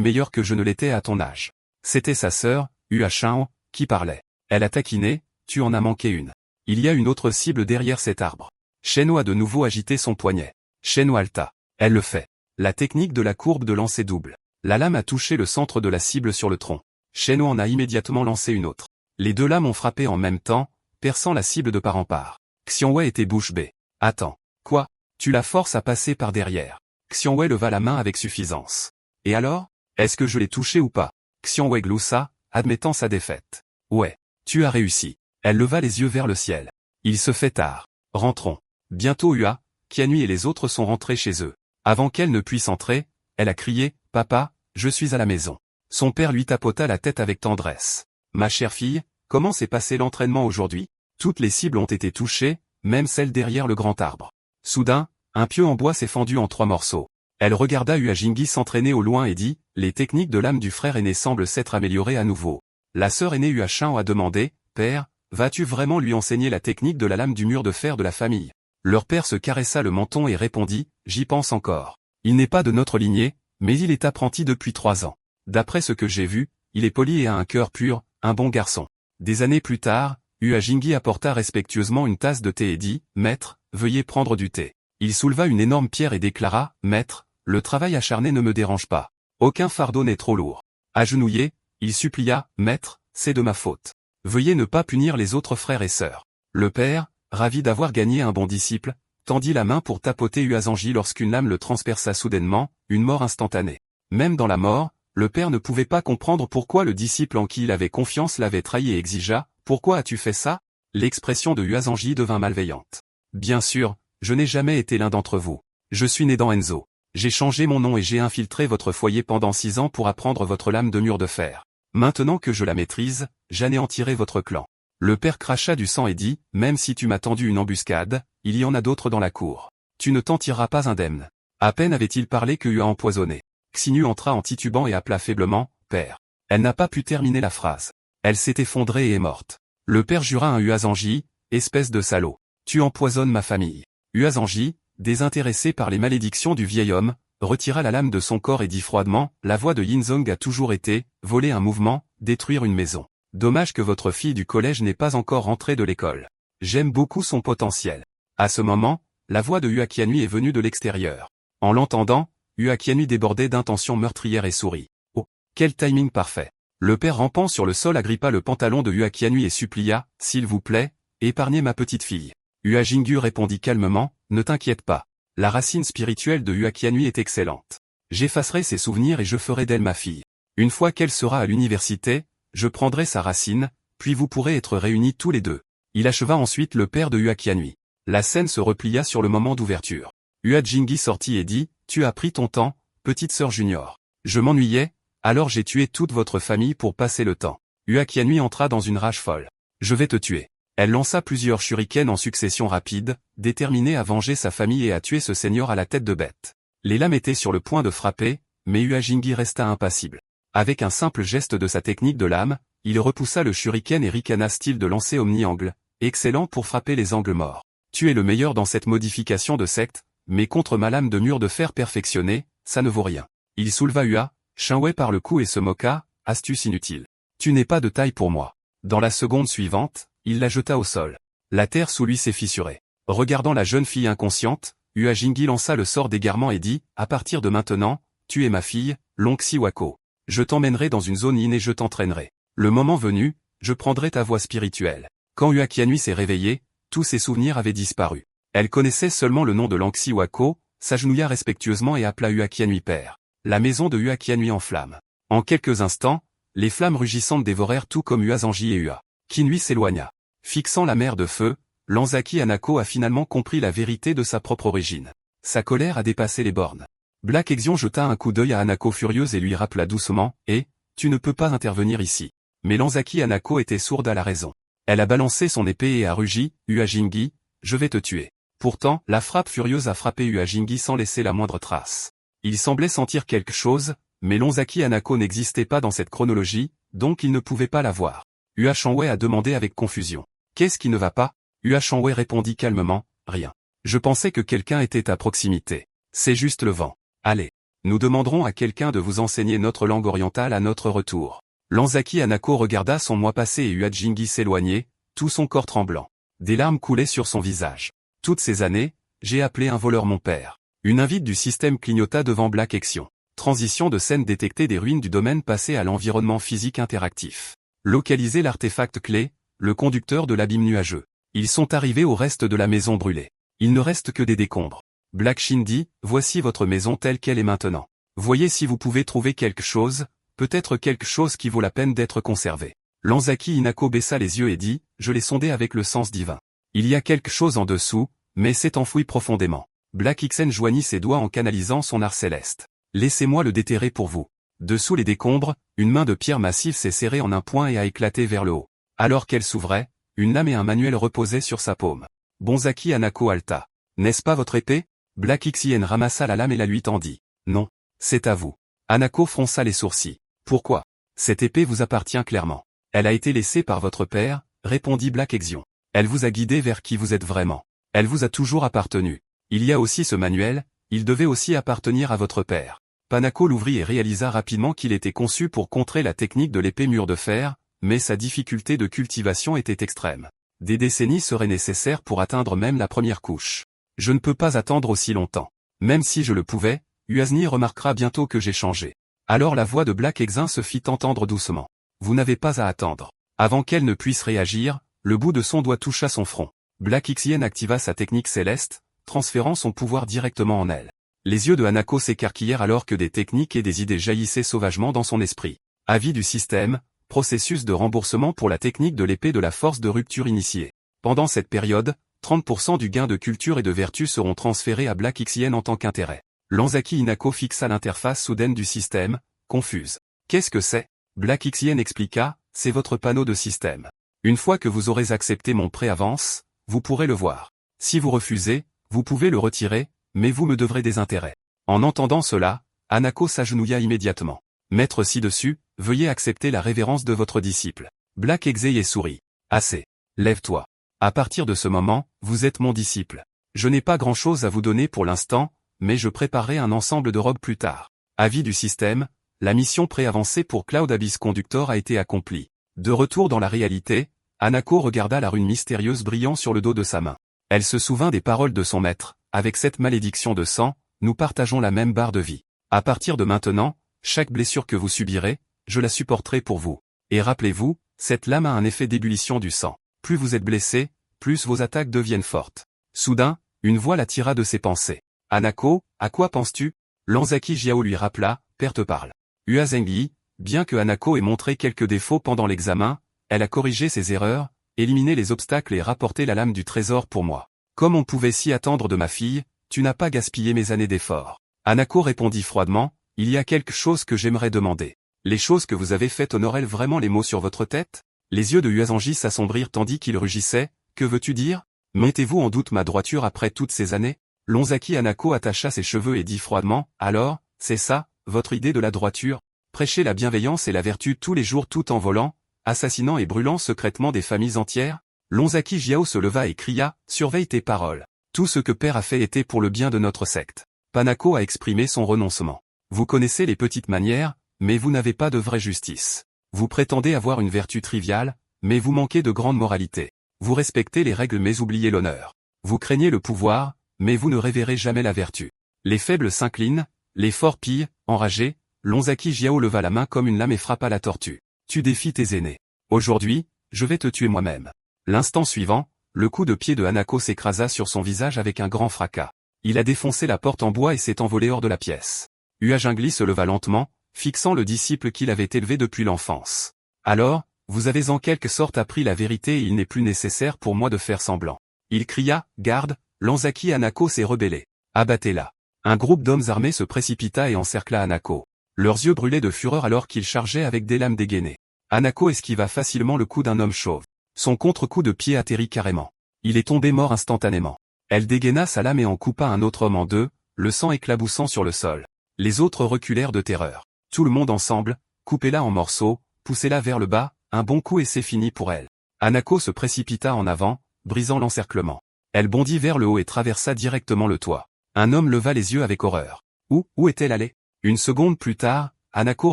meilleur que je ne l'étais à ton âge. C'était sa sœur, Hua Shao, qui parlait. Elle a taquiné, tu en as manqué une. Il y a une autre cible derrière cet arbre. Shenhou a de nouveau agité son poignet. Shenhou halta. Elle le fait. La technique de la courbe de lancer double. La lame a touché le centre de la cible sur le tronc. Shenhou en a immédiatement lancé une autre. Les deux lames ont frappé en même temps, perçant la cible de part en part. Xiongwei était bouche bée. Attends. Quoi? Tu la forces à passer par derrière. Xiongwei leva la main avec suffisance. Et alors? Est-ce que je l'ai touché ou pas? Xiongwei gloussa, admettant sa défaite. Ouais. Tu as réussi. Elle leva les yeux vers le ciel. Il se fait tard. Rentrons. Bientôt Hua, Qianhui et les autres sont rentrés chez eux. Avant qu'elle ne puisse entrer, elle a crié, « Papa, je suis à la maison. » Son père lui tapota la tête avec tendresse. « Ma chère fille, comment s'est passé l'entraînement aujourd'hui? » Toutes les cibles ont été touchées, même celle derrière le grand arbre. Soudain, un pieu en bois s'est fendu en 3 morceaux. Elle regarda Hua Jingyi s'entraîner au loin et dit, « Les techniques de l'âme du frère aîné semblent s'être améliorées à nouveau. » La sœur aînée Hua Shao a demandé, « Père, vas-tu vraiment lui enseigner la technique de la lame du mur de fer de la famille ?» Leur père se caressa le menton et répondit, « J'y pense encore. Il n'est pas de notre lignée, mais il est apprenti depuis 3 ans. D'après ce que j'ai vu, il est poli et a un cœur pur, un bon garçon. » Des années plus tard, Hua Jingyi apporta respectueusement une tasse de thé et dit, « Maître, veuillez prendre du thé. » Il souleva une énorme pierre et déclara, « Maître, le travail acharné ne me dérange pas. Aucun fardeau n'est trop lourd. » Agenouillé, il supplia, « Maître, c'est de ma faute. Veuillez ne pas punir les autres frères et sœurs. » Le père, ravi d'avoir gagné un bon disciple, tendit la main pour tapoter Huazangji lorsqu'une lame le transperça soudainement, une mort instantanée. Même dans la mort, le père ne pouvait pas comprendre pourquoi le disciple en qui il avait confiance l'avait trahi et exigea, « Pourquoi as-tu fait ça ?» L'expression de Huazangji devint malveillante. « Bien sûr, je n'ai jamais été l'un d'entre vous. Je suis né dans Enzo. J'ai changé mon nom et j'ai infiltré votre foyer pendant 6 ans pour apprendre votre lame de mur de fer. Maintenant que je la maîtrise, j'anéantirai votre clan. » Le père cracha du sang et dit, « Même si tu m'as tendu une embuscade, il y en a d'autres dans la cour. Tu ne t'en tireras pas indemne. » À peine avait-il parlé que Hua empoisonné. Xinu entra en titubant et appela faiblement, « Père. » Elle n'a pas pu terminer la phrase. Elle s'est effondrée et est morte. Le père jura un Huazangji, « Espèce de salaud. Tu empoisonnes ma famille. » Huazangji, désintéressé par les malédictions du vieil homme, retira la lame de son corps et dit froidement, « La voie de Yinzong a toujours été, voler un mouvement, détruire une maison. Dommage que votre fille du collège n'ait pas encore rentré de l'école. J'aime beaucoup son potentiel. » À ce moment, la voix de Hua Qianhui est venue de l'extérieur. En l'entendant, Hua Qianhui débordait d'intentions meurtrières et sourit. Oh, quel timing parfait. Le père rampant sur le sol agrippa le pantalon de Hua Qianhui et supplia, « S'il vous plaît, épargnez ma petite fille. » Hua Jingyu répondit calmement, « Ne t'inquiète pas. La racine spirituelle de Hua Qianhui est excellente. J'effacerai ses souvenirs et je ferai d'elle ma fille. Une fois qu'elle sera à l'université, je prendrai sa racine, puis vous pourrez être réunis tous les deux. » Il acheva ensuite le père de Hua Qianhui. La scène se replia sur le moment d'ouverture. Hua Jingyi sortit et dit, « Tu as pris ton temps, petite sœur junior. Je m'ennuyais, alors j'ai tué toute votre famille pour passer le temps. » Hua Qianhui entra dans une rage folle. « Je vais te tuer. » Elle lança plusieurs shurikens en succession rapide, déterminée à venger sa famille et à tuer ce seigneur à la tête de bête. Les lames étaient sur le point de frapper, mais Hua Jingyi resta impassible. Avec un simple geste de sa technique de lame, il repoussa le shuriken et ricana style de lancer omni-angle, excellent pour frapper les angles morts. « Tu es le meilleur dans cette modification de secte, mais contre ma lame de mur de fer perfectionnée, ça ne vaut rien. » Il souleva Hua Shenwei par le cou et se moqua, « Astuce inutile. Tu n'es pas de taille pour moi. » Dans la seconde suivante, il la jeta au sol. La terre sous lui s'est fissurée. Regardant la jeune fille inconsciente, Hua Jingyi lança le sort d'égarement et dit, « À partir de maintenant, tu es ma fille, Longxi Wako. Je t'emmènerai dans une zone yin et je t'entraînerai. Le moment venu, je prendrai ta voix spirituelle. » Quand Hua Qianhui s'est réveillée, tous ses souvenirs avaient disparu. Elle connaissait seulement le nom de Longxi Wako, s'agenouilla respectueusement et appela Hua Qianhui père. La maison de Hua Qianhui en flammes. En quelques instants, les flammes rugissantes dévorèrent tout comme Huazangji et Hua Qianhui s'éloigna. Fixant la mer de feu, Lanzaki Hanako a finalement compris la vérité de sa propre origine. Sa colère a dépassé les bornes. Black Exion jeta un coup d'œil à Hanako furieuse et lui rappela doucement, « Eh, tu ne peux pas intervenir ici. » Mais Lanzaki Hanako était sourde à la raison. Elle a balancé son épée et a rugi, « Hua Jingyi, je vais te tuer. » Pourtant, la frappe furieuse a frappé Hua Jingyi sans laisser la moindre trace. Il semblait sentir quelque chose, mais Lanzaki Hanako n'existait pas dans cette chronologie, donc il ne pouvait pas la voir. Hua Shangwei a demandé avec confusion. Qu'est-ce qui ne va pas? Hua Shangwei répondit calmement, rien. Je pensais que quelqu'un était à proximité. C'est juste le vent. Allez. Nous demanderons à quelqu'un de vous enseigner notre langue orientale à notre retour. Lanzaki Hanako regarda son moi passé et Hua Jingi s'éloigner, tout son corps tremblant. Des larmes coulaient sur son visage. Toutes ces années, j'ai appelé un voleur mon père. Une invite du système clignota devant Black Action. Transition de scène détectée des ruines du domaine passé à l'environnement physique interactif. Localiser l'artefact clé, le conducteur de l'abîme nuageux. Ils sont arrivés au reste de la maison brûlée. Il ne reste que des décombres. Black Shin dit, voici votre maison telle qu'elle est maintenant. Voyez si vous pouvez trouver quelque chose, peut-être quelque chose qui vaut la peine d'être conservé. Lanzaki Hinako baissa les yeux et dit, je l'ai sondé avec le sens divin. Il y a quelque chose en dessous, mais c'est enfoui profondément. Black Xen joignit ses doigts en canalisant son art céleste. Laissez-moi le déterrer pour vous. Dessous les décombres, une main de pierre massive s'est serrée en un point et a éclaté vers le haut. Alors qu'elle s'ouvrait, une lame et un manuel reposaient sur sa paume. Bonzaki Hanako halta. N'est-ce pas votre épée? Black Xien ramassa la lame et la lui tendit. Non. C'est à vous. Hanako fronça les sourcils. Pourquoi? Cette épée vous appartient clairement. Elle a été laissée par votre père, répondit Black Xion. Elle vous a guidé vers qui vous êtes vraiment. Elle vous a toujours appartenu. Il y a aussi ce manuel, il devait aussi appartenir à votre père. Hanako l'ouvrit et réalisa rapidement qu'il était conçu pour contrer la technique de l'épée mur de fer, mais sa difficulté de cultivation était extrême. Des décennies seraient nécessaires pour atteindre même la première couche. Je ne peux pas attendre aussi longtemps. Même si je le pouvais, Uazni remarquera bientôt que j'ai changé. Alors la voix de Black Exin se fit entendre doucement. Vous n'avez pas à attendre. Avant qu'elle ne puisse réagir, le bout de son doigt toucha son front. Black Xien activa sa technique céleste, transférant son pouvoir directement en elle. Les yeux de Hanako s'écarquillèrent alors que des techniques et des idées jaillissaient sauvagement dans son esprit. Avis du système, processus de remboursement pour la technique de l'épée de la force de rupture initiée. Pendant cette période, 30% du gain de culture et de vertu seront transférés à Black Xien en tant qu'intérêt. Lanzaki Hinako fixa l'interface soudaine du système, confuse. Qu'est-ce que c'est? Black Xien expliqua, c'est votre panneau de système. Une fois que vous aurez accepté mon préavance, vous pourrez le voir. Si vous refusez, vous pouvez le retirer, mais vous me devrez des intérêts. En entendant cela, Hanako s'agenouilla immédiatement. Maître ci-dessus, veuillez accepter la révérence de votre disciple. Black Exeye sourit. Assez. Lève-toi. À partir de ce moment, vous êtes mon disciple. Je n'ai pas grand-chose à vous donner pour l'instant, mais je préparerai un ensemble de robes plus tard. Avis du système, la mission préavancée pour Cloud Abyss Conductor a été accomplie. De retour dans la réalité, Hanako regarda la rune mystérieuse brillant sur le dos de sa main. Elle se souvint des paroles de son maître, avec cette malédiction de sang, nous partageons la même barre de vie. À partir de maintenant, chaque blessure que vous subirez, je la supporterai pour vous. Et rappelez-vous, cette lame a un effet d'ébullition du sang. Plus vous êtes blessé, plus vos attaques deviennent fortes. Soudain, une voix la tira de ses pensées. Hanako, à quoi penses-tu? Lanzaki Jiao lui rappela, Père te parle. Hua Zengyi, bien que Hanako ait montré quelques défauts pendant l'examen, elle a corrigé ses erreurs, éliminé les obstacles et rapporté la lame du trésor pour moi. Comme on pouvait s'y attendre de ma fille, tu n'as pas gaspillé mes années d'efforts. Hanako répondit froidement, il y a quelque chose que j'aimerais demander. Les choses que vous avez faites honorent-elles vraiment les mots sur votre tête? Les yeux de Hua Zengyi s'assombrirent tandis qu'il rugissait, que veux-tu dire? Mettez-vous en doute ma droiture après toutes ces années? Lanzaki Hanako attacha ses cheveux et dit froidement, alors, c'est ça, votre idée de la droiture? Prêcher la bienveillance et la vertu tous les jours tout en volant, assassinant et brûlant secrètement des familles entières? Lanzaki Jiao se leva et cria, surveille tes paroles. Tout ce que Père a fait était pour le bien de notre secte. Hanako a exprimé son renoncement. Vous connaissez les petites manières, mais vous n'avez pas de vraie justice. Vous prétendez avoir une vertu triviale, mais vous manquez de grande moralité. Vous respectez les règles mais oubliez l'honneur. Vous craignez le pouvoir, mais vous ne révérez jamais la vertu. Les faibles s'inclinent, les forts pillent, enragés. Lanzaki Jiao leva la main comme une lame et frappa la tortue. Tu défies tes aînés. Aujourd'hui, je vais te tuer moi-même. L'instant suivant, le coup de pied de Hanako s'écrasa sur son visage avec un grand fracas. Il a défoncé la porte en bois et s'est envolé hors de la pièce. Hua Zengyi se leva lentement, fixant le disciple qu'il avait élevé depuis l'enfance. Alors, vous avez en quelque sorte appris la vérité et il n'est plus nécessaire pour moi de faire semblant. Il cria, garde, Lanzaki Hanako s'est rebellé. Abattez-la. Un groupe d'hommes armés se précipita et encercla Hanako. Leurs yeux brûlaient de fureur alors qu'ils chargeaient avec des lames dégainées. Hanako esquiva facilement le coup d'un homme chauve. Son contre-coup de pied atterrit carrément. Il est tombé mort instantanément. Elle dégaina sa lame et en coupa un autre homme en deux, le sang éclaboussant sur le sol. Les autres reculèrent de terreur. Tout le monde ensemble, coupez-la en morceaux, poussez-la vers le bas, un bon coup et c'est fini pour elle. Hanako se précipita en avant, brisant l'encerclement. Elle bondit vers le haut et traversa directement le toit. Un homme leva les yeux avec horreur. Où est-elle allée? Une seconde plus tard, Hanako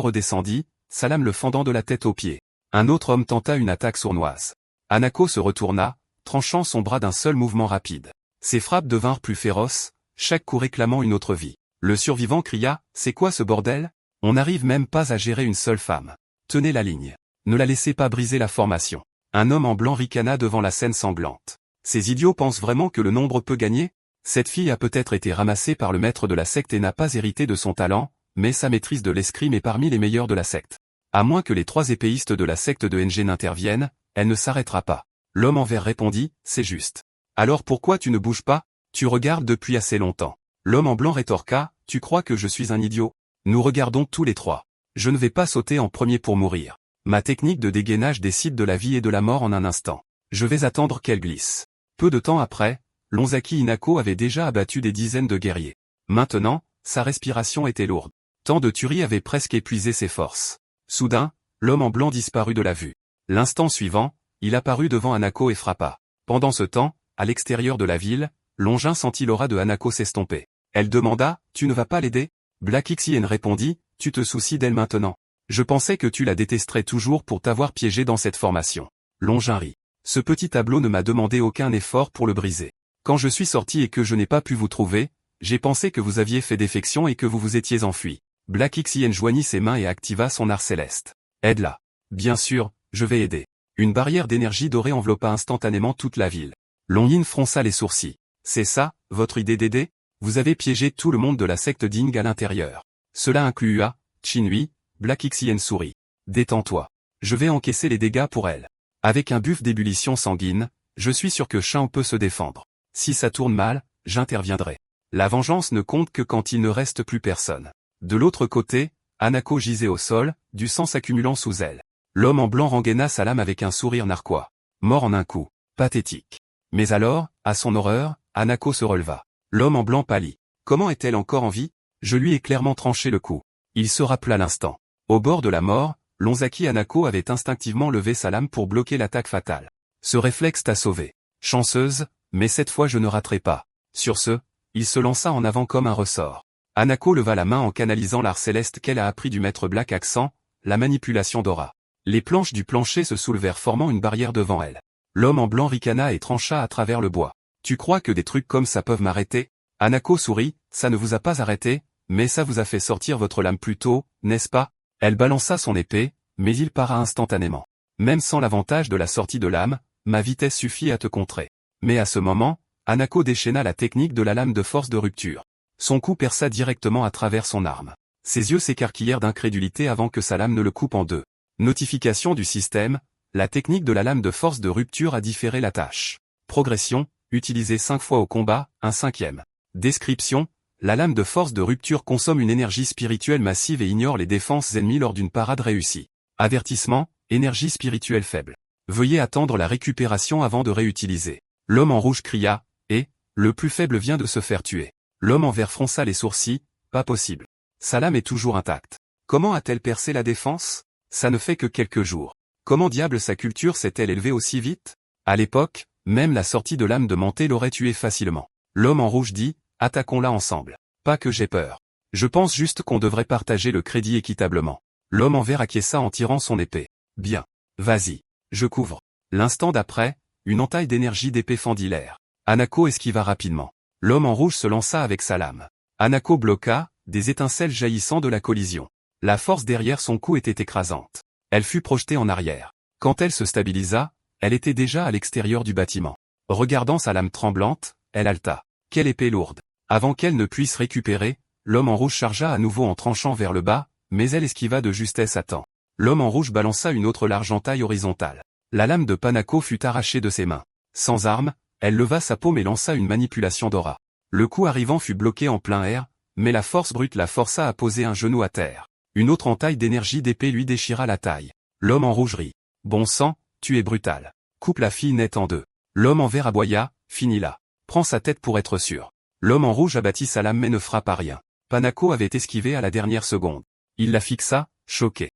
redescendit, sa lame le fendant de la tête aux pieds. Un autre homme tenta une attaque sournoise. Hanako se retourna, tranchant son bras d'un seul mouvement rapide. Ses frappes devinrent plus féroces, chaque coup réclamant une autre vie. Le survivant cria, « C'est quoi ce bordel? On n'arrive même pas à gérer une seule femme. Tenez la ligne. Ne la laissez pas briser la formation. » Un homme en blanc ricana devant la scène sanglante. Ces idiots pensent vraiment que le nombre peut gagner? Cette fille a peut-être été ramassée par le maître de la secte et n'a pas hérité de son talent, mais sa maîtrise de l'escrime est parmi les meilleures de la secte. À moins que les 3 épéistes de la secte de NG n'interviennent, elle ne s'arrêtera pas. L'homme en vert répondit, c'est juste. Alors pourquoi tu ne bouges pas? Tu regardes depuis assez longtemps. L'homme en blanc rétorqua, tu crois que je suis un idiot? Nous regardons tous les 3. Je ne vais pas sauter en premier pour mourir. Ma technique de dégainage décide de la vie et de la mort en un instant. Je vais attendre qu'elle glisse. Peu de temps après, Lonzaki Hinako avait déjà abattu des dizaines de guerriers. Maintenant, sa respiration était lourde. Tant de tueries avaient presque épuisé ses forces. Soudain, l'homme en blanc disparut de la vue. L'instant suivant, il apparut devant Hanako et frappa. Pendant ce temps, à l'extérieur de la ville, Longin sentit l'aura de Hanako s'estomper. Elle demanda, « Tu ne vas pas l'aider ?» Black Xien répondit, « Tu te soucies d'elle maintenant. Je pensais que tu la détesterais toujours pour t'avoir piégé dans cette formation. » Longin rit. Ce petit tableau ne m'a demandé aucun effort pour le briser. Quand je suis sorti et que je n'ai pas pu vous trouver, j'ai pensé que vous aviez fait défection et que vous vous étiez enfui. Black Xien joignit ses mains et activa son art céleste. Aide-la. Bien sûr, je vais aider. Une barrière d'énergie dorée enveloppa instantanément toute la ville. Longin fronça les sourcils. C'est ça, votre idée d'aider? Vous avez piégé tout le monde de la secte Ding à l'intérieur. Cela inclua, Chinui, Black Xien sourit. Détends-toi. Je vais encaisser les dégâts pour elle. Avec un buff d'ébullition sanguine, je suis sûr que Shao peut se défendre. Si ça tourne mal, j'interviendrai. La vengeance ne compte que quand il ne reste plus personne. De l'autre côté, Hanako gisait au sol, du sang s'accumulant sous elle. L'homme en blanc rengaina sa lame avec un sourire narquois. Mort en un coup. Pathétique. Mais alors, à son horreur, Hanako se releva. L'homme en blanc pâlit. Comment est-elle encore en vie? Je lui ai clairement tranché le cou. Il se rappela l'instant. Au bord de la mort, Lonzaki Hanako avait instinctivement levé sa lame pour bloquer l'attaque fatale. Ce réflexe t'a sauvé. Chanceuse, mais cette fois je ne raterai pas. Sur ce, il se lança en avant comme un ressort. Hanako leva la main en canalisant l'art céleste qu'elle a appris du maître Black Accent, la manipulation d'aura. Les planches du plancher se soulevèrent formant une barrière devant elle. L'homme en blanc ricana et trancha à travers le bois. Tu crois que des trucs comme ça peuvent m'arrêter? Hanako sourit, ça ne vous a pas arrêté, mais ça vous a fait sortir votre lame plus tôt, n'est-ce pas? Elle balança son épée, mais il para instantanément. Même sans l'avantage de la sortie de lame, ma vitesse suffit à te contrer. Mais à ce moment, Hanako déchaîna la technique de la lame de force de rupture. Son coup perça directement à travers son arme. Ses yeux s'écarquillèrent d'incrédulité avant que sa lame ne le coupe en deux. Notification du système, la technique de la lame de force de rupture a différé la tâche. Progression, utilisée 5 fois au combat, un 5e. Description, la lame de force de rupture consomme une énergie spirituelle massive et ignore les défenses ennemies lors d'une parade réussie. Avertissement, énergie spirituelle faible. Veuillez attendre la récupération avant de réutiliser. L'homme en rouge cria, et, le plus faible vient de se faire tuer. L'homme en vert fronça les sourcils, pas possible. Sa lame est toujours intacte. Comment a-t-elle percé la défense? Ça ne fait que quelques jours. Comment diable sa culture s'est-elle élevée aussi vite? À l'époque, même la sortie de l'âme de Manté l'aurait tué facilement. L'homme en rouge dit, attaquons-la ensemble. Pas que j'ai peur. Je pense juste qu'on devrait partager le crédit équitablement. L'homme en vert acquiesça en tirant son épée. Bien. Vas-y. Je couvre. L'instant d'après, une entaille d'énergie d'épée fendit l'air. Hanako esquiva rapidement. L'homme en rouge se lança avec sa lame. Hanako bloqua, des étincelles jaillissant de la collision. La force derrière son cou était écrasante. Elle fut projetée en arrière. Quand elle se stabilisa, elle était déjà à l'extérieur du bâtiment. Regardant sa lame tremblante, elle halta. Quelle épée lourde. Avant qu'elle ne puisse récupérer, l'homme en rouge chargea à nouveau en tranchant vers le bas, mais elle esquiva de justesse à temps. L'homme en rouge balança une autre large entaille horizontale. La lame de Hanako fut arrachée de ses mains. Sans arme, elle leva sa paume et lança une manipulation d'aura. Le coup arrivant fut bloqué en plein air, mais la force brute la força à poser un genou à terre. Une autre entaille d'énergie d'épée lui déchira la taille. L'homme en rouge rit. Bon sang, tu es brutal. Coupe la fille nette en deux. L'homme en vert aboya, finis-la. Prends sa tête pour être sûr. L'homme en rouge abattit sa lame mais ne frappa rien. Hanako avait esquivé à la dernière seconde. Il la fixa, choqué.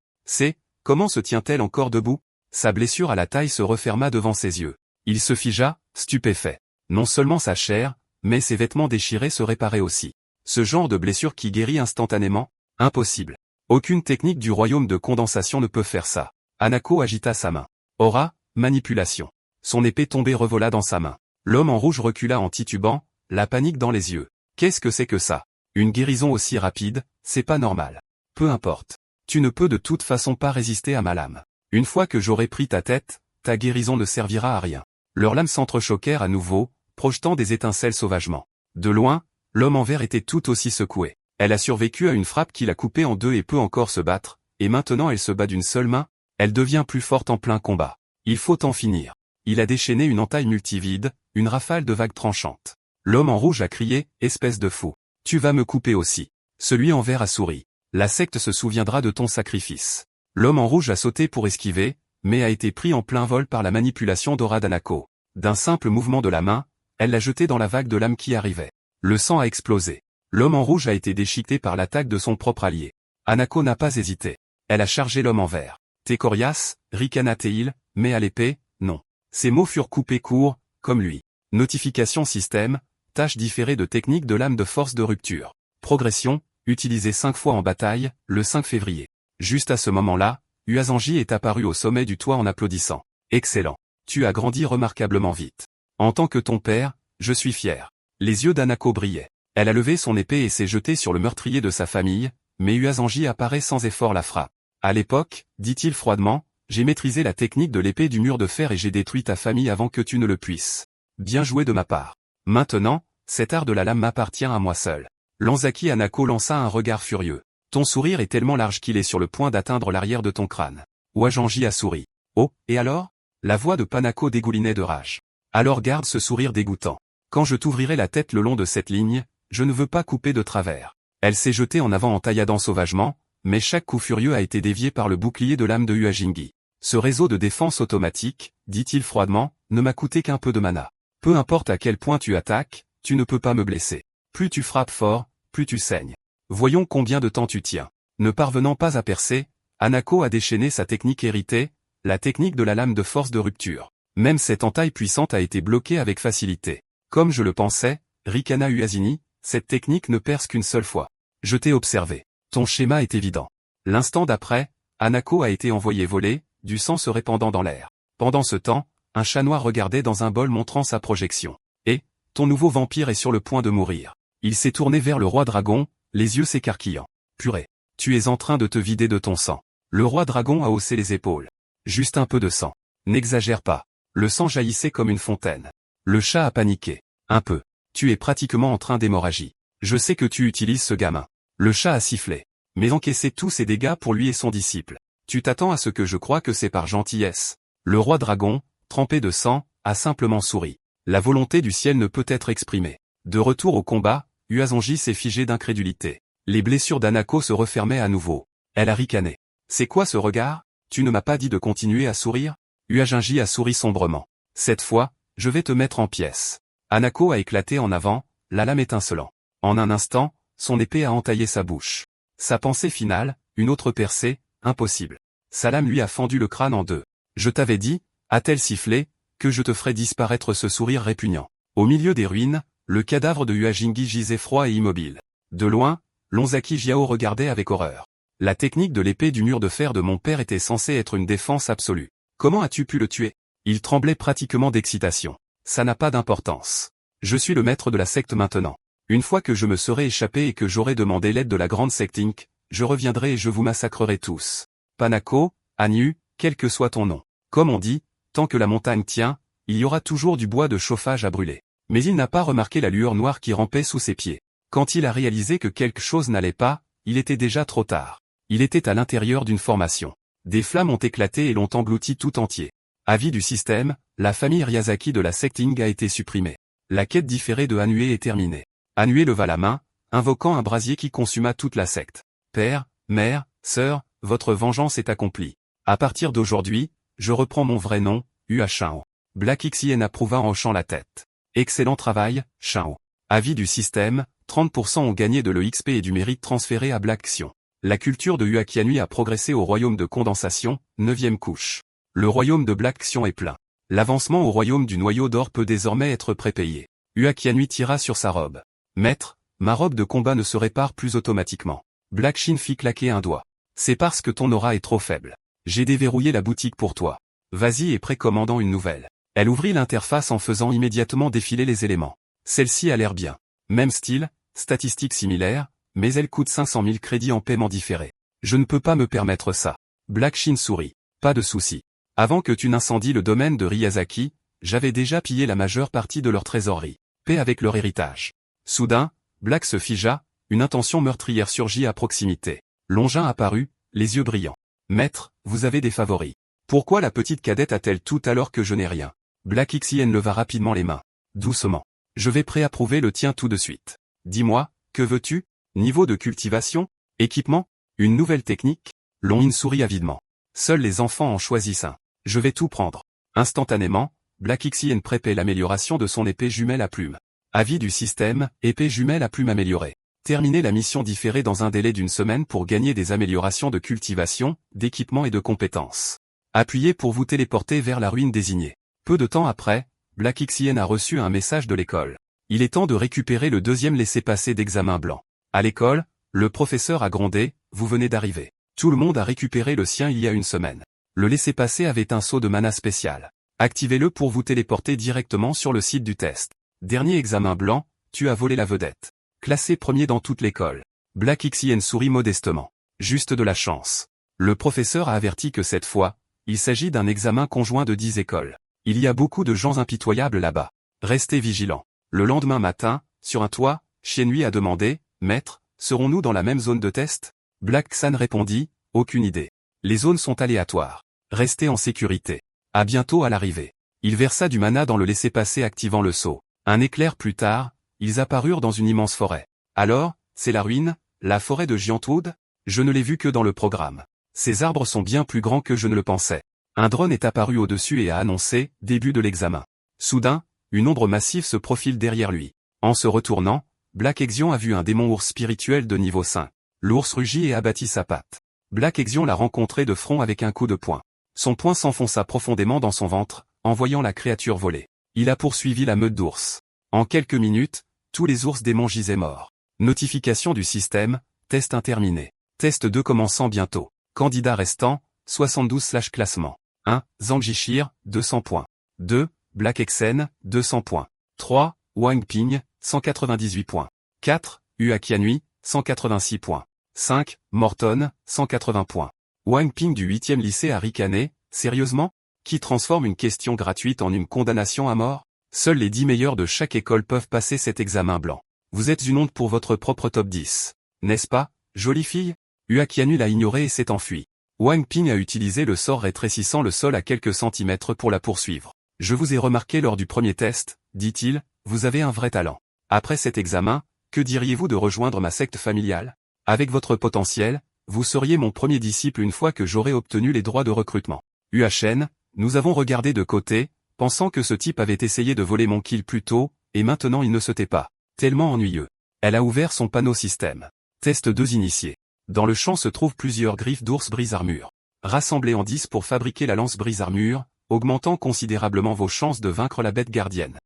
Comment se tient-elle encore debout? Sa blessure à la taille se referma devant ses yeux. Il se figea, stupéfait. Non seulement sa chair, mais ses vêtements déchirés se réparaient aussi. Ce genre de blessure qui guérit instantanément? Impossible. Aucune technique du royaume de condensation ne peut faire ça. Hanako agita sa main. Aura, manipulation. Son épée tombée revola dans sa main. L'homme en rouge recula en titubant, la panique dans les yeux. Qu'est-ce que c'est que ça? Une guérison aussi rapide, c'est pas normal. Peu importe. Tu ne peux de toute façon pas résister à ma lame. Une fois que j'aurai pris ta tête, ta guérison ne servira à rien. Leurs lames s'entrechoquèrent à nouveau, projetant des étincelles sauvagement. De loin, l'homme en vert était tout aussi secoué. Elle a survécu à une frappe qui l'a coupé en deux et peut encore se battre, et maintenant elle se bat d'une seule main, elle devient plus forte en plein combat. Il faut en finir. Il a déchaîné une entaille multivide, une rafale de vagues tranchantes. L'homme en rouge a crié, espèce de fou. Tu vas me couper aussi. Celui en vert a souri. La secte se souviendra de ton sacrifice. L'homme en rouge a sauté pour esquiver, mais a été pris en plein vol par la manipulation d'Aura d'Hanako. D'un simple mouvement de la main, elle l'a jeté dans la vague de lame qui arrivait. Le sang a explosé. L'homme en rouge a été déchiqueté par l'attaque de son propre allié. Hanako n'a pas hésité. Elle a chargé l'homme en vert. T'es coriace, ricana-t-il, mais à l'épée, non. Ces mots furent coupés court, comme lui. Notification système, tâche différée de technique de lame de force de rupture. Progression, utilisée 5 fois en bataille, le 5 février. Juste à ce moment-là, Uazanji est apparu au sommet du toit en applaudissant. Excellent. Tu as grandi remarquablement vite. En tant que ton père, je suis fier. Les yeux d'Hanako brillaient. Elle a levé son épée et s'est jetée sur le meurtrier de sa famille, mais Uazanji apparaît sans effort la frappe. À l'époque, dit-il froidement, j'ai maîtrisé la technique de l'épée du mur de fer et j'ai détruit ta famille avant que tu ne le puisses. Bien joué de ma part. Maintenant, cet art de la lame m'appartient à moi seul. Lanzaki Hanako lança un regard furieux. Ton sourire est tellement large qu'il est sur le point d'atteindre l'arrière de ton crâne. Uazanji a souri. Oh, et alors? La voix de Panako dégoulinait de rage. Alors garde ce sourire dégoûtant. Quand je t'ouvrirai la tête le long de cette ligne, je ne veux pas couper de travers. Elle s'est jetée en avant en tailladant sauvagement, mais chaque coup furieux a été dévié par le bouclier de lame de Uajingi. Ce réseau de défense automatique, dit-il froidement, ne m'a coûté qu'un peu de mana. Peu importe à quel point tu attaques, tu ne peux pas me blesser. Plus tu frappes fort, plus tu saignes. Voyons combien de temps tu tiens. Ne parvenant pas à percer, Hanako a déchaîné sa technique héritée, la technique de la lame de force de rupture. Même cette entaille puissante a été bloquée avec facilité. Comme je le pensais, Rikana Uazini, cette technique ne perce qu'une seule fois. Je t'ai observé. Ton schéma est évident. L'instant d'après, Hanako a été envoyé voler, du sang se répandant dans l'air. Pendant ce temps, un chat noir regardait dans un bol montrant sa projection. Et, ton nouveau vampire est sur le point de mourir. Il s'est tourné vers le roi dragon, les yeux s'écarquillant. Purée. Tu es en train de te vider de ton sang. Le roi dragon a haussé les épaules. Juste un peu de sang. N'exagère pas. Le sang jaillissait comme une fontaine. Le chat a paniqué. Un peu. Tu es pratiquement en train d'hémorragie. Je sais que tu utilises ce gamin. Le chat a sifflé. Mais encaissez tous ces dégâts pour lui et son disciple. Tu t'attends à ce que je croie que c'est par gentillesse. Le roi dragon, trempé de sang, a simplement souri. La volonté du ciel ne peut être exprimée. De retour au combat, Uazanji s'est figé d'incrédulité. Les blessures d'Hanako se refermaient à nouveau. Elle a ricané. C'est quoi ce regard? Tu ne m'as pas dit de continuer à sourire? Uazanji a souri sombrement. Cette fois, je vais te mettre en pièces. Hanako a éclaté en avant, la lame étincelant. En un instant, son épée a entaillé sa bouche. Sa pensée finale, une autre percée, impossible. Sa lame lui a fendu le crâne en deux. Je t'avais dit, a-t-elle sifflé, que je te ferais disparaître ce sourire répugnant. Au milieu des ruines, le cadavre de Uajingi gisait froid et immobile. De loin, Lonzaki Jiao regardait avec horreur. La technique de l'épée du mur de fer de mon père était censée être une défense absolue. Comment as-tu pu le tuer? Il tremblait pratiquement d'excitation. Ça n'a pas d'importance. Je suis le maître de la secte maintenant. Une fois que je me serai échappé et que j'aurai demandé l'aide de la grande secte Inc., je reviendrai et je vous massacrerai tous. Panako, Hanyu, quel que soit ton nom. Comme on dit, tant que la montagne tient, il y aura toujours du bois de chauffage à brûler. Mais il n'a pas remarqué la lueur noire qui rampait sous ses pieds. Quand il a réalisé que quelque chose n'allait pas, il était déjà trop tard. Il était à l'intérieur d'une formation. Des flammes ont éclaté et l'ont englouti tout entier. Avis du système, la famille Ryazaki de la secte Ing a été supprimée. La quête différée de Hanue est terminée. Hanue leva la main, invoquant un brasier qui consuma toute la secte. Père, mère, sœur, votre vengeance est accomplie. À partir d'aujourd'hui, je reprends mon vrai nom, Ua Shao. Black Xien approuva en hochant la tête. Excellent travail, Shao. Avis du système, 30% ont gagné de l'EXP et du mérite transféré à Black Xion. La culture de Uakianui a progressé au royaume de condensation, 9e couche. Le royaume de Black Xion est plein. L'avancement au royaume du noyau d'or peut désormais être prépayé. Uaqianui tira sur sa robe. Maître, ma robe de combat ne se répare plus automatiquement. Black Shin fit claquer un doigt. C'est parce que ton aura est trop faible. J'ai déverrouillé la boutique pour toi. Vas-y et précommandant une nouvelle. Elle ouvrit l'interface en faisant immédiatement défiler les éléments. Celle-ci a l'air bien. Même style, statistiques similaires, mais elle coûte 500 000 crédits en paiement différé. Je ne peux pas me permettre ça. Black Shin sourit. Pas de souci. Avant que tu n'incendies le domaine de Ryazaki, j'avais déjà pillé la majeure partie de leur trésorerie. Paix avec leur héritage. Soudain, Black se figea, une intention meurtrière surgit à proximité. Longin apparut, les yeux brillants. Maître, vous avez des favoris. Pourquoi la petite cadette a-t-elle tout alors que je n'ai rien? Black Xien leva rapidement les mains. Doucement. Je vais préapprouver le tien tout de suite. Dis-moi, que veux-tu? Niveau de cultivation? Équipement? Une nouvelle technique? Longin sourit avidement. Seuls les enfants en choisissent un. Je vais tout prendre. Instantanément, Black Xien prépait l'amélioration de son épée jumelle à plume. Avis du système, épée jumelle à plume améliorée. Terminer la mission différée dans un délai d'une semaine pour gagner des améliorations de cultivation, d'équipement et de compétences. Appuyez pour vous téléporter vers la ruine désignée. Peu de temps après, Black Xien a reçu un message de l'école. Il est temps de récupérer le deuxième laissez-passer d'examen blanc. À l'école, le professeur a grondé, vous venez d'arriver. Tout le monde a récupéré le sien il y a une semaine. Le laissez-passer avait un sceau de mana spécial. Activez-le pour vous téléporter directement sur le site du test. Dernier examen blanc, tu as volé la vedette. Classé premier dans toute l'école. Black Xien sourit modestement. Juste de la chance. Le professeur a averti que cette fois, il s'agit d'un examen conjoint de 10 écoles. Il y a beaucoup de gens impitoyables là-bas. Restez vigilants. Le lendemain matin, sur un toit, Xianhui a demandé, Maître, serons-nous dans la même zone de test? Black Xan répondit, aucune idée. Les zones sont aléatoires. Restez en sécurité. À bientôt à l'arrivée. Il versa du mana dans le laissez-passer activant le sceau. Un éclair plus tard, ils apparurent dans une immense forêt. Alors, c'est la ruine, la forêt de Giantwood? Je ne l'ai vue que dans le programme. Ces arbres sont bien plus grands que je ne le pensais. Un drone est apparu au-dessus et a annoncé, début de l'examen. Soudain, une ombre massive se profile derrière lui. En se retournant, Black Xion a vu un démon ours spirituel de niveau 5. L'ours rugit et abattit sa patte. Black Xion l'a rencontré de front avec un coup de poing. Son poing s'enfonça profondément dans son ventre, envoyant la créature voler. Il a poursuivi la meute d'ours. En quelques minutes, tous les ours démons gisaient morts. Notification du système, test interminé. Test 2 commençant bientôt. Candidat restant, 72/classement. 1. Zhang Jishir, 200 points. 2. Black Xen, 200 points. 3. Wang Ping, 198 points. 4. Uaqianui, 186 points. 5. Morton, 180 points. Wang Ping du 8e lycée a ricané, sérieusement? Qui transforme une question gratuite en une condamnation à mort? Seuls les 10 meilleurs de chaque école peuvent passer cet examen blanc. Vous êtes une honte pour votre propre top 10. N'est-ce pas, jolie fille? Uaqianui l'a ignoré et s'est enfui. Wang Ping a utilisé le sort rétrécissant le sol à quelques centimètres pour la poursuivre. Je vous ai remarqué lors du premier test, dit-il, vous avez un vrai talent. Après cet examen, que diriez-vous de rejoindre ma secte familiale? Avec votre potentiel, vous seriez mon premier disciple une fois que j'aurai obtenu les droits de recrutement. UHN, nous avons regardé de côté, pensant que ce type avait essayé de voler mon kill plus tôt, et maintenant il ne se tait pas. Tellement ennuyeux. Elle a ouvert son panneau système. Test 2 initié. Dans le champ se trouvent plusieurs griffes d'ours brise-armure. Rassemblez en 10 pour fabriquer la lance brise-armure, augmentant considérablement vos chances de vaincre la bête gardienne.